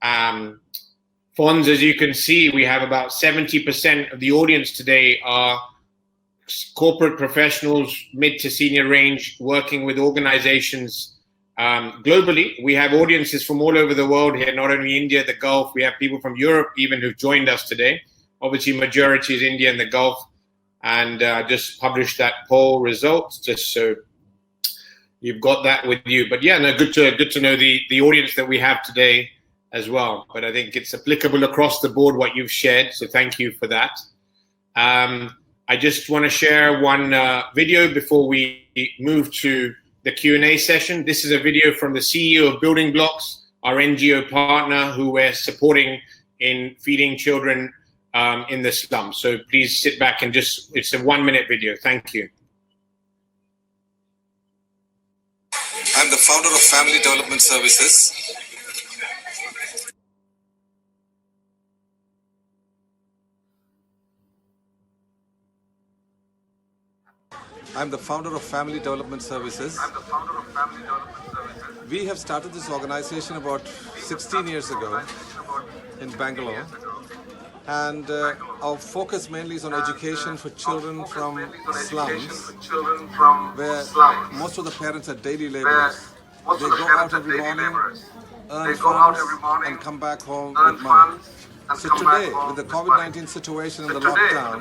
Fons, as you can see, we have about 70% of the audience today are corporate professionals, mid to senior range, working with organizations globally. We have audiences from all over the world here, not only India, the Gulf. We have people from Europe even who've joined us today. Obviously, majority is India and the Gulf. And just published that poll results just so you've got that with you. But yeah, no, good to know the audience that we have today as well. But I think it's applicable across the board what you've shared. So thank you for that. I just want to share one video before we move to the Q&A session. This is a video from the CEO of Building Blocks, our NGO partner who we're supporting in feeding children in the slums. So please sit back and it's a 1-minute video. Thank you. I'm the founder of Family Development Services. We have started this organization about 16 years ago in Bangalore. And our focus mainly is on education for children from slums, where most of the parents are daily laborers. They go out every morning, earn funds, and come back home with money. So today, with the COVID-19 situation and the lockdown,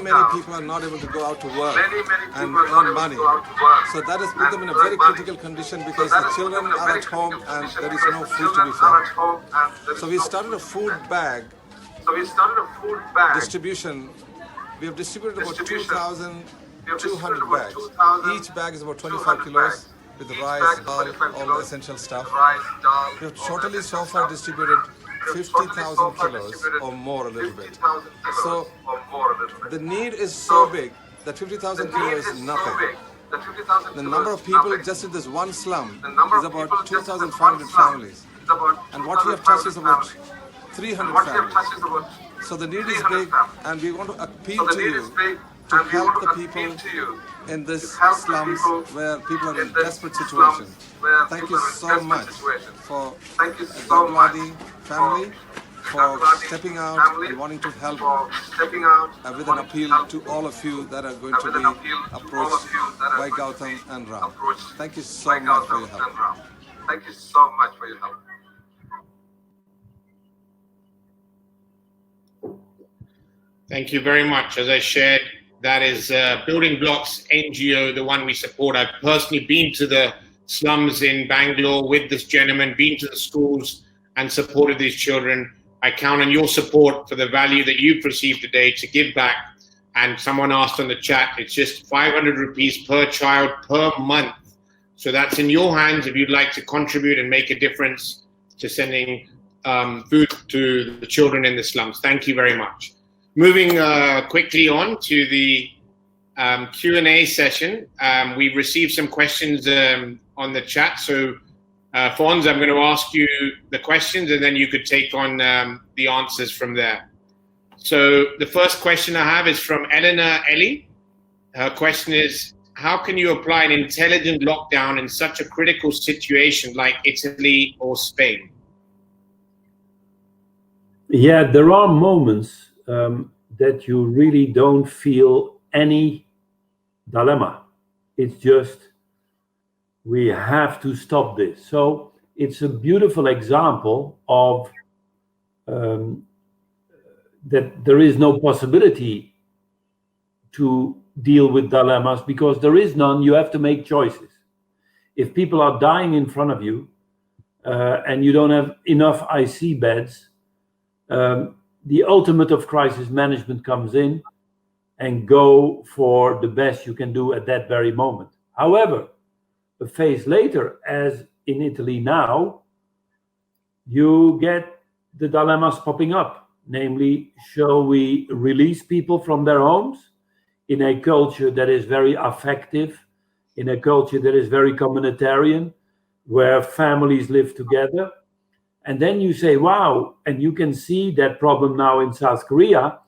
many people are not able to go out to work and earn money. So that has put them in a very critical condition because the children are at home and there is no food to be found. So we started a food bag distribution. We have distributed about 2,200 bags. Each bag is about 25 kilos with rice, dal, all the essential stuff. We have totally so far distributed 50,000 kilos or more a little bit. So the need is so big that 50,000 kilos is nothing. The number of people just in this one slum is about 2,500 families. And what we have touched is about 300 families. So the need is big, and we want to appeal to you to help the people in this slums where people are in desperate situations. Thank you so much for the Gulwadi family for stepping out and wanting to help with an appeal to all of you that are going to be approached by Gautam and Ram. Thank you so much for your help. Thank you so much for your help. Thank you very much. As I shared, that is Building Blocks NGO, the one we support. I've personally been to the slums in Bangalore with this gentleman, been to the schools and supported these children. I count on your support for the value that you've received today to give back. And someone asked on the chat, it's just 500 rupees per child per month. So that's in your hands if you'd like to contribute and make a difference to sending food to the children in the slums. Thank you very much. Moving quickly on to the Q&A session. We've received some questions on the chat. So Fons, I'm going to ask you the questions and then you could take on the answers from there. So the first question I have is from Eleanor Ellie. Her question is, how can you apply an intelligent lockdown in such a critical situation like Italy or Spain? Yeah, there are moments that you really don't feel any dilemma. It's just, we have to stop this. So it's a beautiful example of that there is no possibility to deal with dilemmas because there is none. You have to make choices. If people are dying in front of you and you don't have enough IC beds, the ultimate of crisis management comes in and go for the best you can do at that very moment. However, a phase later, as in Italy now, you get the dilemmas popping up. Namely, shall we release people from their homes in a culture that is very affective, in a culture that is very communitarian, where families live together? And then you say, wow, and you can see that problem now in South Korea.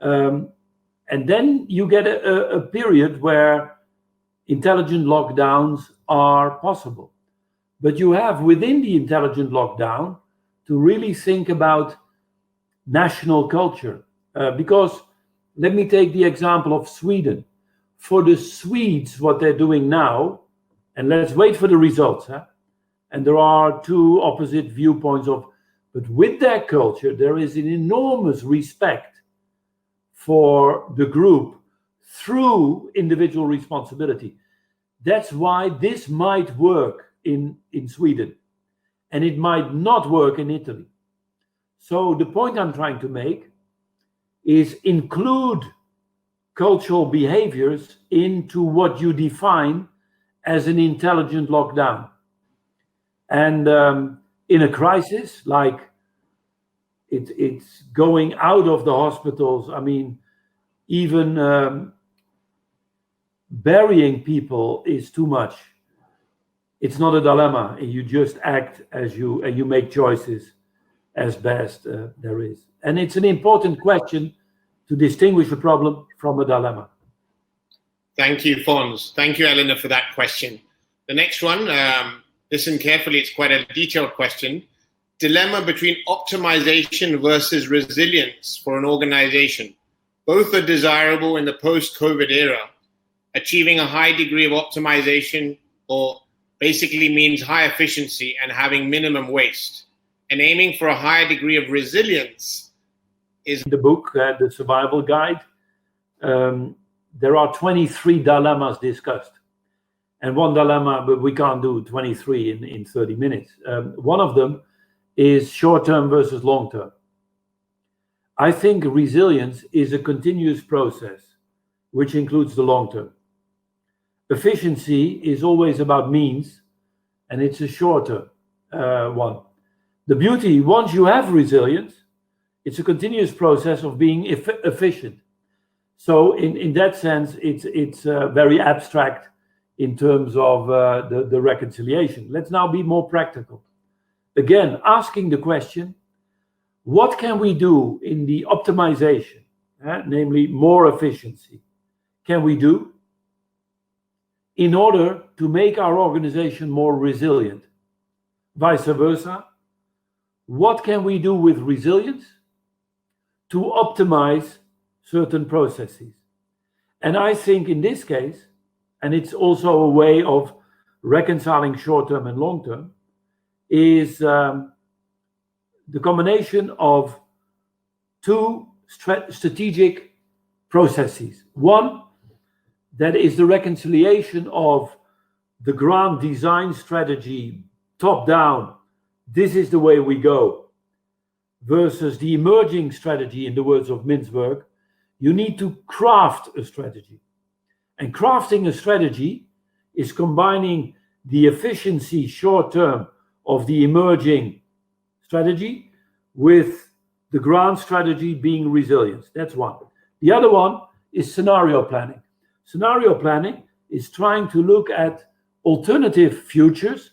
And then you get a period where intelligent lockdowns are possible. But you have within the intelligent lockdown to really think about national culture. Because let me take the example of Sweden. For the Swedes, what they're doing now, and let's wait for the results. And there are two opposite viewpoints but with their culture, there is an enormous respect for the group through individual responsibility. That's why this might work in Sweden, and it might not work in Italy. So the point I'm trying to make is include cultural behaviors into what you define as an intelligent lockdown. And in a crisis, like it's going out of the hospitals, I mean, even burying people is too much. It's not a dilemma. You just act as you make choices as best there is. And it's an important question to distinguish a problem from a dilemma. Thank you, Fons. Thank you, Eleanor, for that question. The next one, listen carefully, it's quite a detailed question. Dilemma between optimization versus resilience for an organization. Both are desirable in the post-COVID era. Achieving a high degree of optimization or basically means high efficiency and having minimum waste. And aiming for a higher degree of resilience is the book, the survival guide. There are 23 dilemmas discussed. And one dilemma, but we can't do 23 in 30 minutes. One of them is short-term versus long-term. I think resilience is a continuous process, which includes the long-term. Efficiency is always about means, and it's a shorter one. The beauty, once you have resilience, it's a continuous process of being efficient. So in that sense, it's very abstract in terms of the reconciliation. Let's now be more practical. Again, asking the question, what can we do in the optimization, namely more efficiency, can we do in order to make our organization more resilient? Vice versa, what can we do with resilience to optimize certain processes? And I think in this case, and it's also a way of reconciling short-term and long-term, is the combination of two strategic processes. One, that is the reconciliation of the grand design strategy, top-down, this is the way we go, versus the emerging strategy, in the words of Mintzberg, you need to craft a strategy. And crafting a strategy is combining the efficiency short term of the emerging strategy with the grand strategy being resilience. That's one. The other one is scenario planning. Scenario planning is trying to look at alternative futures,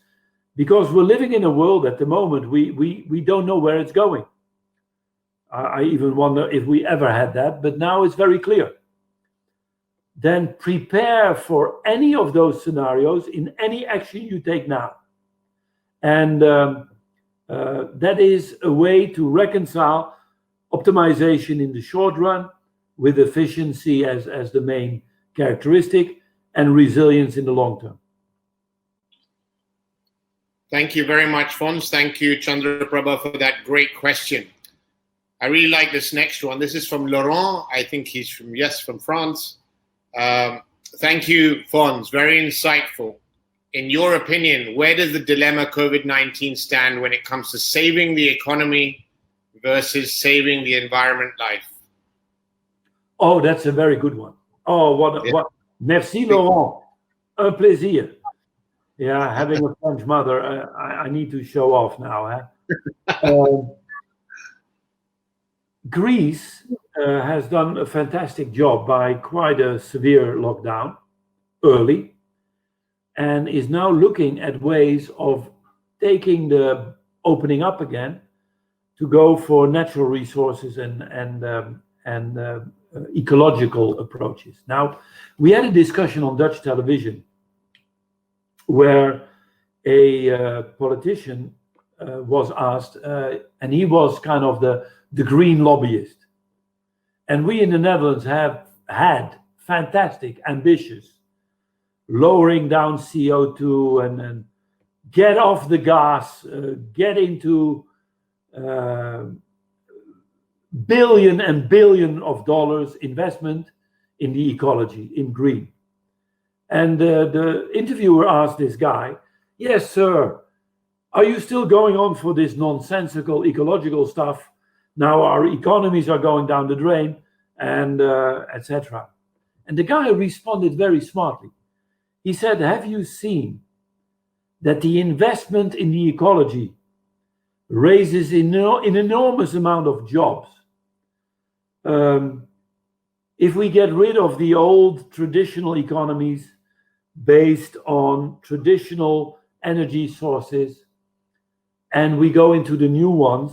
because we're living in a world at the moment, we don't know where it's going. I even wonder if we ever had that, but now it's very clear. Then prepare for any of those scenarios in any action you take now. And that is a way to reconcile optimization in the short run with efficiency as the main characteristic and resilience in the long term. Thank you very much, Fons. Thank you, Chandraprabha, for that great question. I really like this next one. This is from Laurent. I think he's from France. Thank you, Fons. Very insightful. In your opinion, where does the dilemma COVID-19 stand when it comes to saving the economy versus saving the environment life? Oh, that's a very good one. Oh, what? Merci, Laurent. Un plaisir. Yeah, having a French mother, I need to show off now. Greece has done a fantastic job by quite a severe lockdown early, and is now looking at ways of taking the opening up again to go for natural resources and ecological approaches. Now, we had a discussion on Dutch television where a politician was asked, and he was kind of the green lobbyist. And we in the Netherlands have had fantastic, ambitious, lowering down CO2 and get off the gas, get into billion and billion of dollars investment in the ecology, in green. And the interviewer asked this guy, yes, sir, are you still going on for this nonsensical ecological stuff? Now our economies are going down the drain, and etc. And the guy responded very smartly. He said, have you seen that the investment in the ecology raises an enormous amount of jobs? If we get rid of the old traditional economies based on traditional energy sources and we go into the new ones,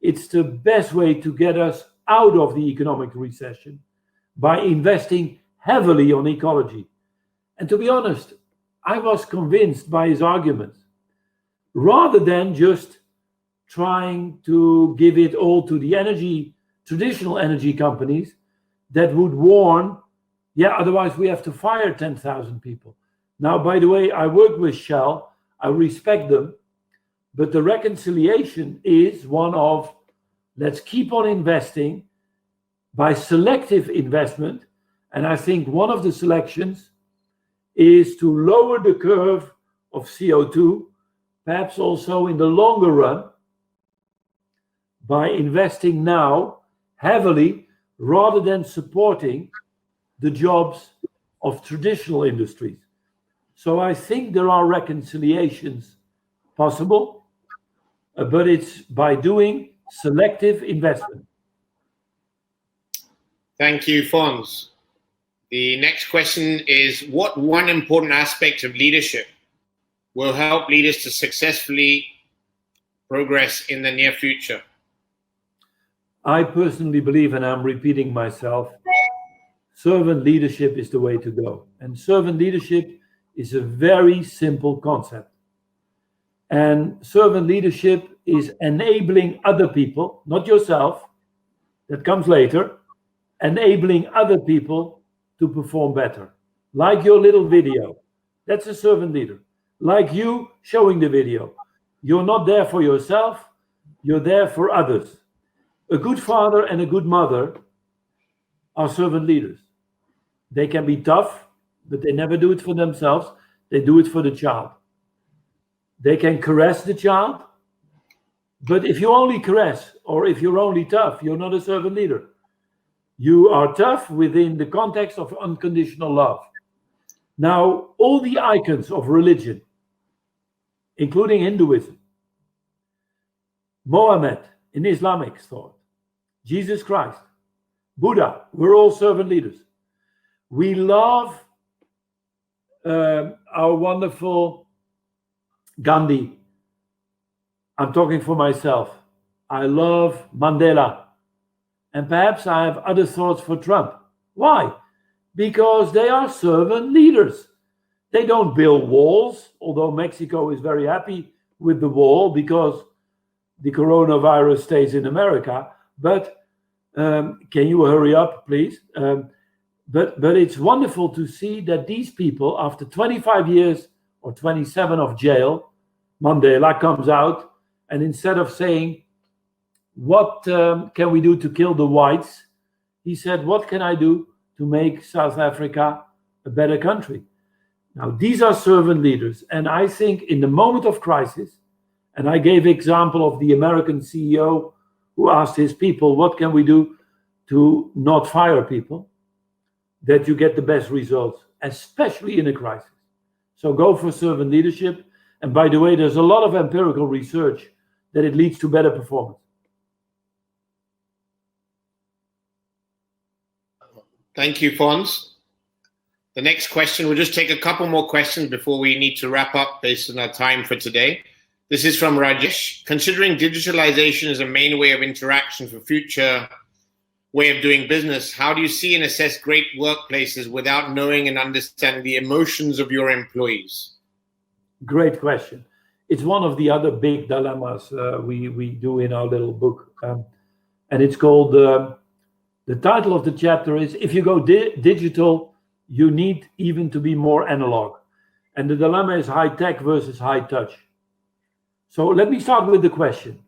it's the best way to get us out of the economic recession by investing heavily on ecology. And to be honest, I was convinced by his arguments, rather than just trying to give it all to the traditional energy companies that would warn, yeah, otherwise we have to fire 10,000 people. Now, by the way, I work with Shell, I respect them, but the reconciliation is one of, let's keep on investing by selective investment. And I think one of the selections is to lower the curve of CO2, perhaps also in the longer run, by investing now heavily rather than supporting the jobs of traditional industries. So I think there are reconciliations possible, but it's by doing selective investment. Thank you, Fons. The next question is, what one important aspect of leadership will help leaders to successfully progress in the near future? I personally believe, and I'm repeating myself, servant leadership is the way to go. And servant leadership is a very simple concept. And servant leadership is enabling other people, not yourself, that comes later, enabling other people to perform better. Like your little video, that's a servant leader. Like you showing the video. You're not there for yourself, you're there for others. A good father and a good mother are servant leaders. They can be tough, but they never do it for themselves. They do it for the child. They can caress the child, but if you only caress or if you're only tough, you're not a servant leader. You are tough within the context of unconditional love. Now, all the icons of religion, including Hinduism, Mohammed in Islamic thought, Jesus Christ, Buddha, we're all servant leaders. We love our wonderful Gandhi. I'm talking for myself. I love Mandela. And perhaps I have other thoughts for Trump. Why? Because they are servant leaders. They don't build walls, although Mexico is very happy with the wall because the coronavirus stays in America. But can you hurry up, please? But it's wonderful to see that these people, after 25 years or 27 of jail, Mandela comes out, and instead of saying, what can we do to kill the whites? He said, what can I do to make South Africa a better country? Now, these are servant leaders. And I think in the moment of crisis, and I gave example of the American CEO who asked his people, what can we do to not fire people? That you get the best results, especially in a crisis. So go for servant leadership. And by the way, there's a lot of empirical research that it leads to better performance. Thank you, Fons. The next question, we'll just take a couple more questions before we need to wrap up based on our time for today. This is from Rajesh. Considering digitalization as a main way of interaction for future way of doing business, how do you see and assess great workplaces without knowing and understanding the emotions of your employees? Great question. It's one of the other big dilemmas we do in our little book. And it's called, the title of the chapter is, if you go digital, you need even to be more analog. And the dilemma is high tech versus high touch. So let me start with the question.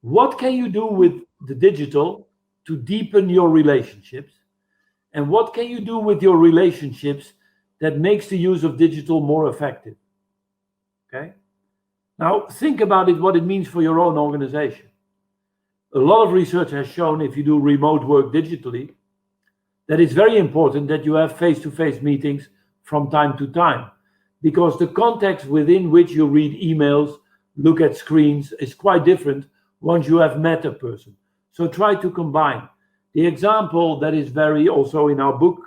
What can you do with the digital to deepen your relationships? And what can you do with your relationships that makes the use of digital more effective? Okay. Now think about it, what it means for your own organization. A lot of research has shown if you do remote work digitally, that it's very important that you have face-to-face meetings from time to time, because the context within which you read emails, look at screens is quite different once you have met a person. So try to combine. The example that is very also in our book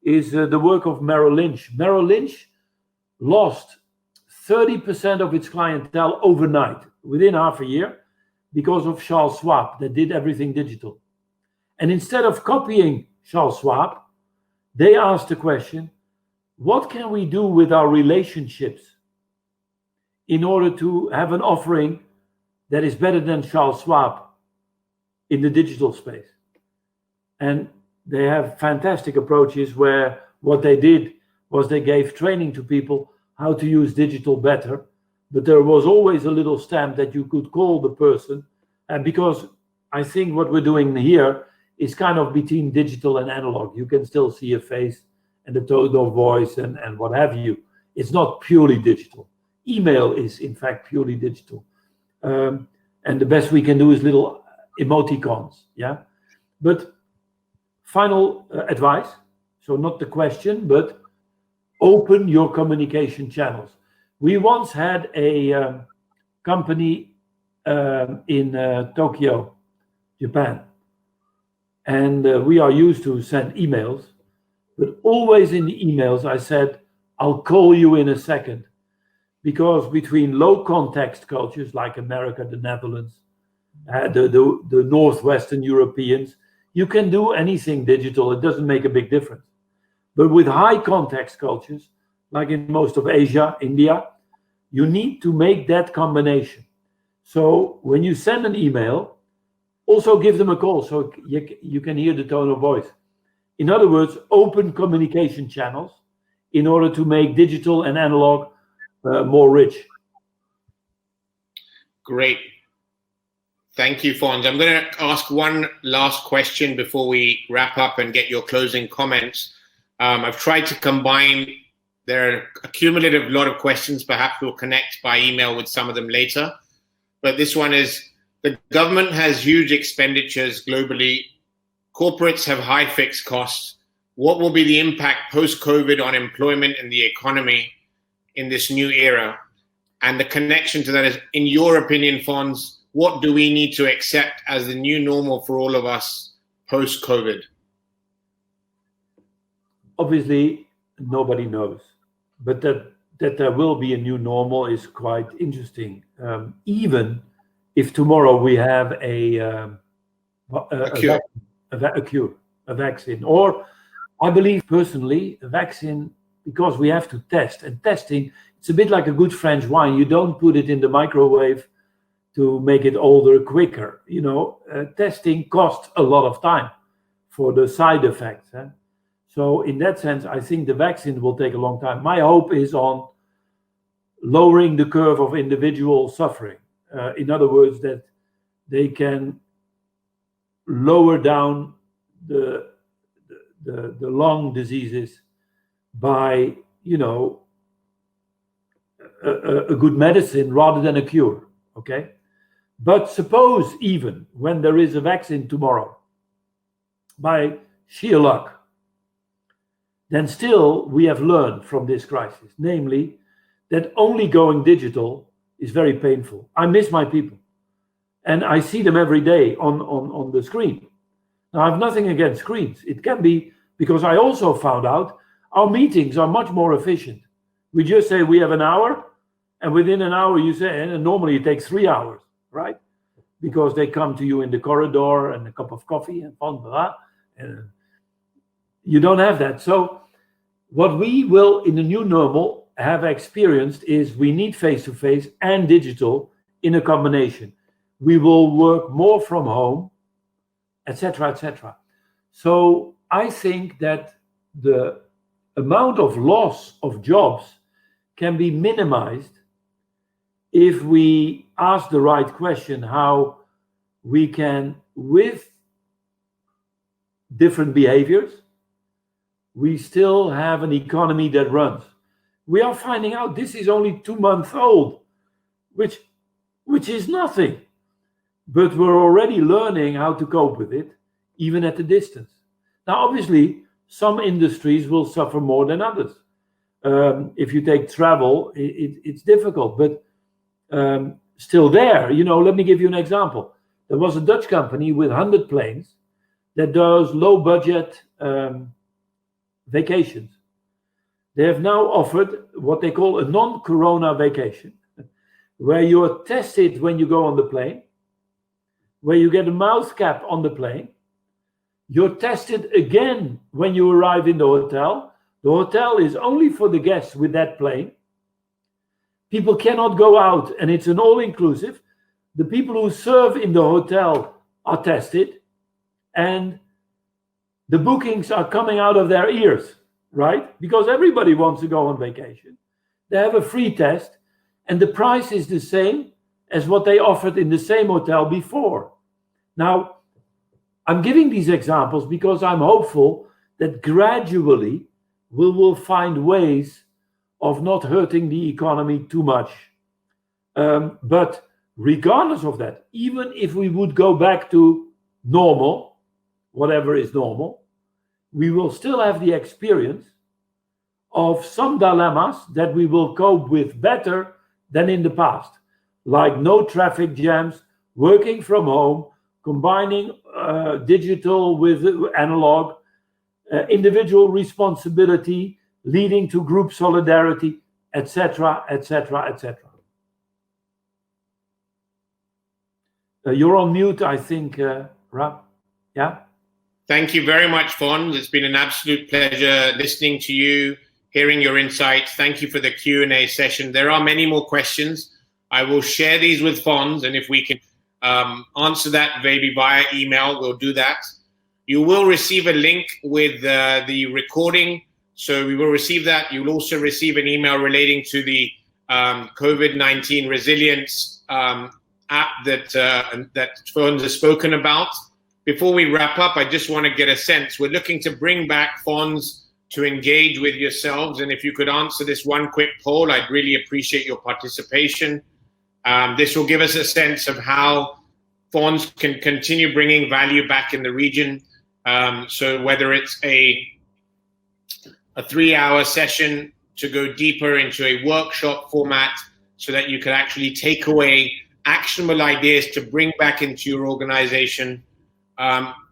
is the work of Merrill Lynch. Merrill Lynch lost 30% of its clientele overnight, within half a year, because of Charles Schwab that did everything digital. And instead of copying Charles Schwab, they asked the question, what can we do with our relationships in order to have an offering that is better than Charles Schwab in the digital space? And they have fantastic approaches where what they did was they gave training to people how to use digital better, but there was always a little stamp that you could call the person. And because I think what we're doing here is kind of between digital and analog. You can still see a face and the tone of voice and what have you. It's not purely digital. Email is in fact purely digital. And the best we can do is little emoticons, yeah? But final advice, so not the question, but open your communication channels. We once had a company in Tokyo, Japan, and we are used to send emails, but always in the emails I said, I'll call you in a second, because between low context cultures like America, the Netherlands, the Northwestern Europeans, you can do anything digital, it doesn't make a big difference. But with high context cultures, like in most of Asia, India, you need to make that combination. So when you send an email, also give them a call so you can hear the tone of voice. In other words, open communication channels in order to make digital and analog more rich. Great. Thank you, Fons. I'm going to ask one last question before we wrap up and get your closing comments. I've tried to combine, there are a cumulative lot of questions, perhaps we'll connect by email with some of them later. But this one is, the government has huge expenditures globally. Corporates have high fixed costs. What will be the impact post-COVID on employment and the economy in this new era? And the connection to that is, in your opinion, Fons, what do we need to accept as the new normal for all of us post-COVID? Obviously, nobody knows, but that there will be a new normal is quite interesting. Even if tomorrow we have a cure, a vaccine, or I believe personally a vaccine, because we have to test, and testing, it's a bit like a good French wine. You don't put it in the microwave to make it older quicker. Testing costs a lot of time for the side effects. So in that sense, I think the vaccine will take a long time. My hope is on lowering the curve of individual suffering. In other words, that they can lower down the lung diseases by, a good medicine rather than a cure. Okay? But suppose even when there is a vaccine tomorrow, by sheer luck, then still we have learned from this crisis, namely that only going digital is very painful. I miss my people, and I see them every day on the screen. Now, I have nothing against screens. It can be, because I also found out our meetings are much more efficient. We just say we have an hour, and within an hour you say, and normally it takes 3 hours, right? Because they come to you in the corridor and a cup of coffee and blah, blah, and you don't have that. So what we will, in the new normal, have experienced is we need face-to-face and digital in a combination. We will work more from home, etc., etc. So I think that the amount of loss of jobs can be minimized if we ask the right question, how we can, with different behaviors, we still have an economy that runs. We are finding out this is only 2 months old, which is nothing. But we're already learning how to cope with it, even at a distance. Now, obviously, some industries will suffer more than others. If you take travel, it's difficult, but still there. Let me give you an example. There was a Dutch company with 100 planes that does low-budget vacations. They have now offered what they call a non-corona vacation, where you are tested when you go on the plane, where you get a mouth cap on the plane. You're tested again when you arrive in the hotel. The hotel is only for the guests with that plane. People cannot go out, and it's an all-inclusive. The people who serve in the hotel are tested, and the bookings are coming out of their ears, right? Because everybody wants to go on vacation. They have a free test, and the price is the same as what they offered in the same hotel before. Now, I'm giving these examples because I'm hopeful that gradually we will find ways of not hurting the economy too much. But regardless of that, even if we would go back to normal, whatever is normal, we will still have the experience of some dilemmas that we will cope with better than in the past, like no traffic jams, working from home, combining digital with analog, individual responsibility leading to group solidarity, etc., etc., etc. You're on mute, I think, Rab. Yeah? Thank you very much, Fons. It's been an absolute pleasure listening to you, hearing your insights. Thank you for the Q&A session. There are many more questions. I will share these with Fons, and if we can answer that maybe via email, we'll do that. You will receive a link with the recording, so we will receive that. You will also receive an email relating to the COVID-19 resilience app that Fons has spoken about. Before we wrap up, I just want to get a sense. We're looking to bring back Fons to engage with yourselves, and if you could answer this one quick poll, I'd really appreciate your participation. This will give us a sense of how Fons can continue bringing value back in the region. So whether it's a 3-hour session to go deeper into a workshop format, so that you can actually take away actionable ideas to bring back into your organization.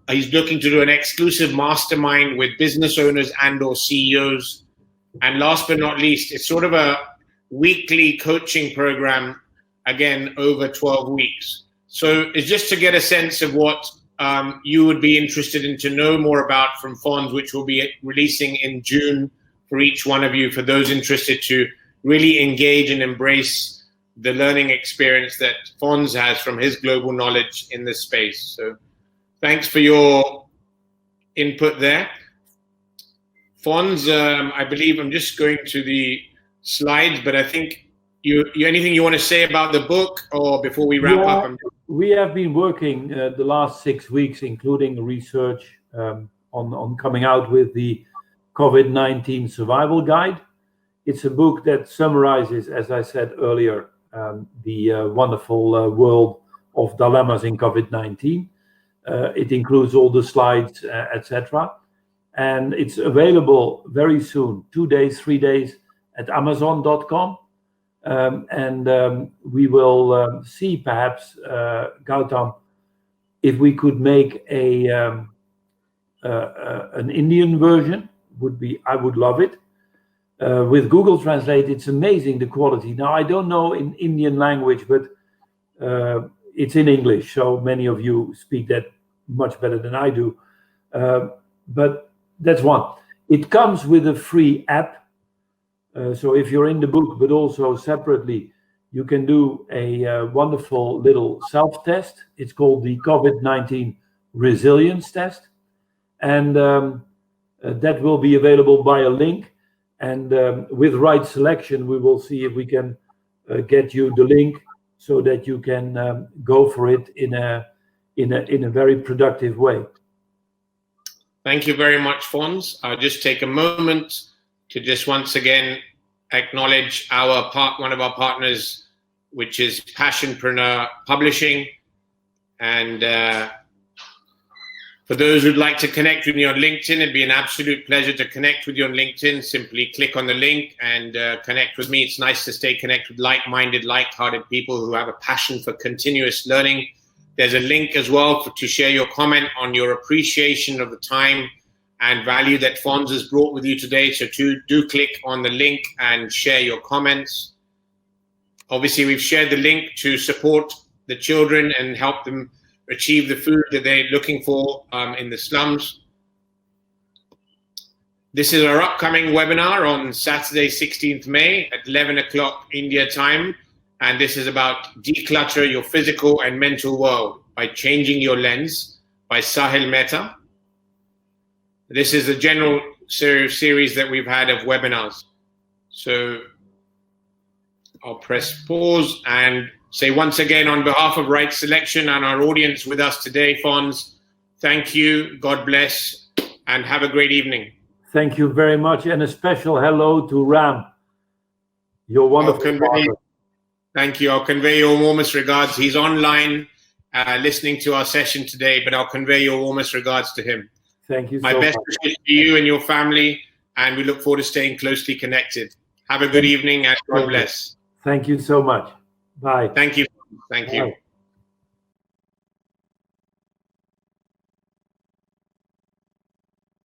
He's looking to do an exclusive mastermind with business owners and or CEOs. And last but not least, it's sort of a weekly coaching program, again, over 12 weeks. So it's just to get a sense of what you would be interested in to know more about from Fons, which will be releasing in June for each one of you, for those interested to really engage and embrace the learning experience that Fons has from his global knowledge in this space. So thanks for your input there. Fons, I believe I'm just going to the slides, but I think you anything you want to say about the book, or before we wrap up? We have been working the last 6 weeks, including research on coming out with the COVID-19 survival guide. It's a book that summarizes, as I said earlier, the wonderful world of dilemmas in COVID-19. It includes all the slides, etc. And it's available very soon, 2 days, 3 days at Amazon.com. We will see, perhaps, Gautam, if we could make an Indian version. I would love it. With Google Translate, it's amazing, the quality. Now, I don't know in Indian language, but it's in English, so many of you speak that much better than I do. But that's one. It comes with a free app. So if you're in the book, but also separately, you can do a wonderful little self-test. It's called the COVID-19 Resilience Test. And that will be available by a link. And with right selection, we will see if we can get you the link so that you can go for it in a very productive way. Thank you very much, Fons. I'll just take a moment to just once again acknowledge one of our partners, which is Passionpreneur Publishing. And for those who'd like to connect with me on LinkedIn, it'd be an absolute pleasure to connect with you on LinkedIn. Simply click on the link and connect with me. It's nice to stay connected with like-minded, like-hearted people who have a passion for continuous learning. There's a link as well to share your comment on your appreciation of the time and value that Fons has brought with you today. So do click on the link and share your comments. Obviously, we've shared the link to support the children and help them achieve the food that they're looking for in the slums. This is our upcoming webinar on Saturday, 16th May at 11 o'clock India time. And this is about declutter your physical and mental world by changing your lens by Sahil Mehta. This is a general series that we've had of webinars. So I'll press pause and say once again, on behalf of Right Selection and our audience with us today, Fons, thank you, God bless, and have a great evening. Thank you very much, and a special hello to Ram, your wonderful partner. Thank you. I'll convey your warmest regards. He's online listening to our session today, but I'll convey your warmest regards to him. Thank you so much. My best wishes to you and your family, and we look forward to staying closely connected. Have a good evening, and God bless. Thank you so much. Bye. Thank you. Thank you. Bye.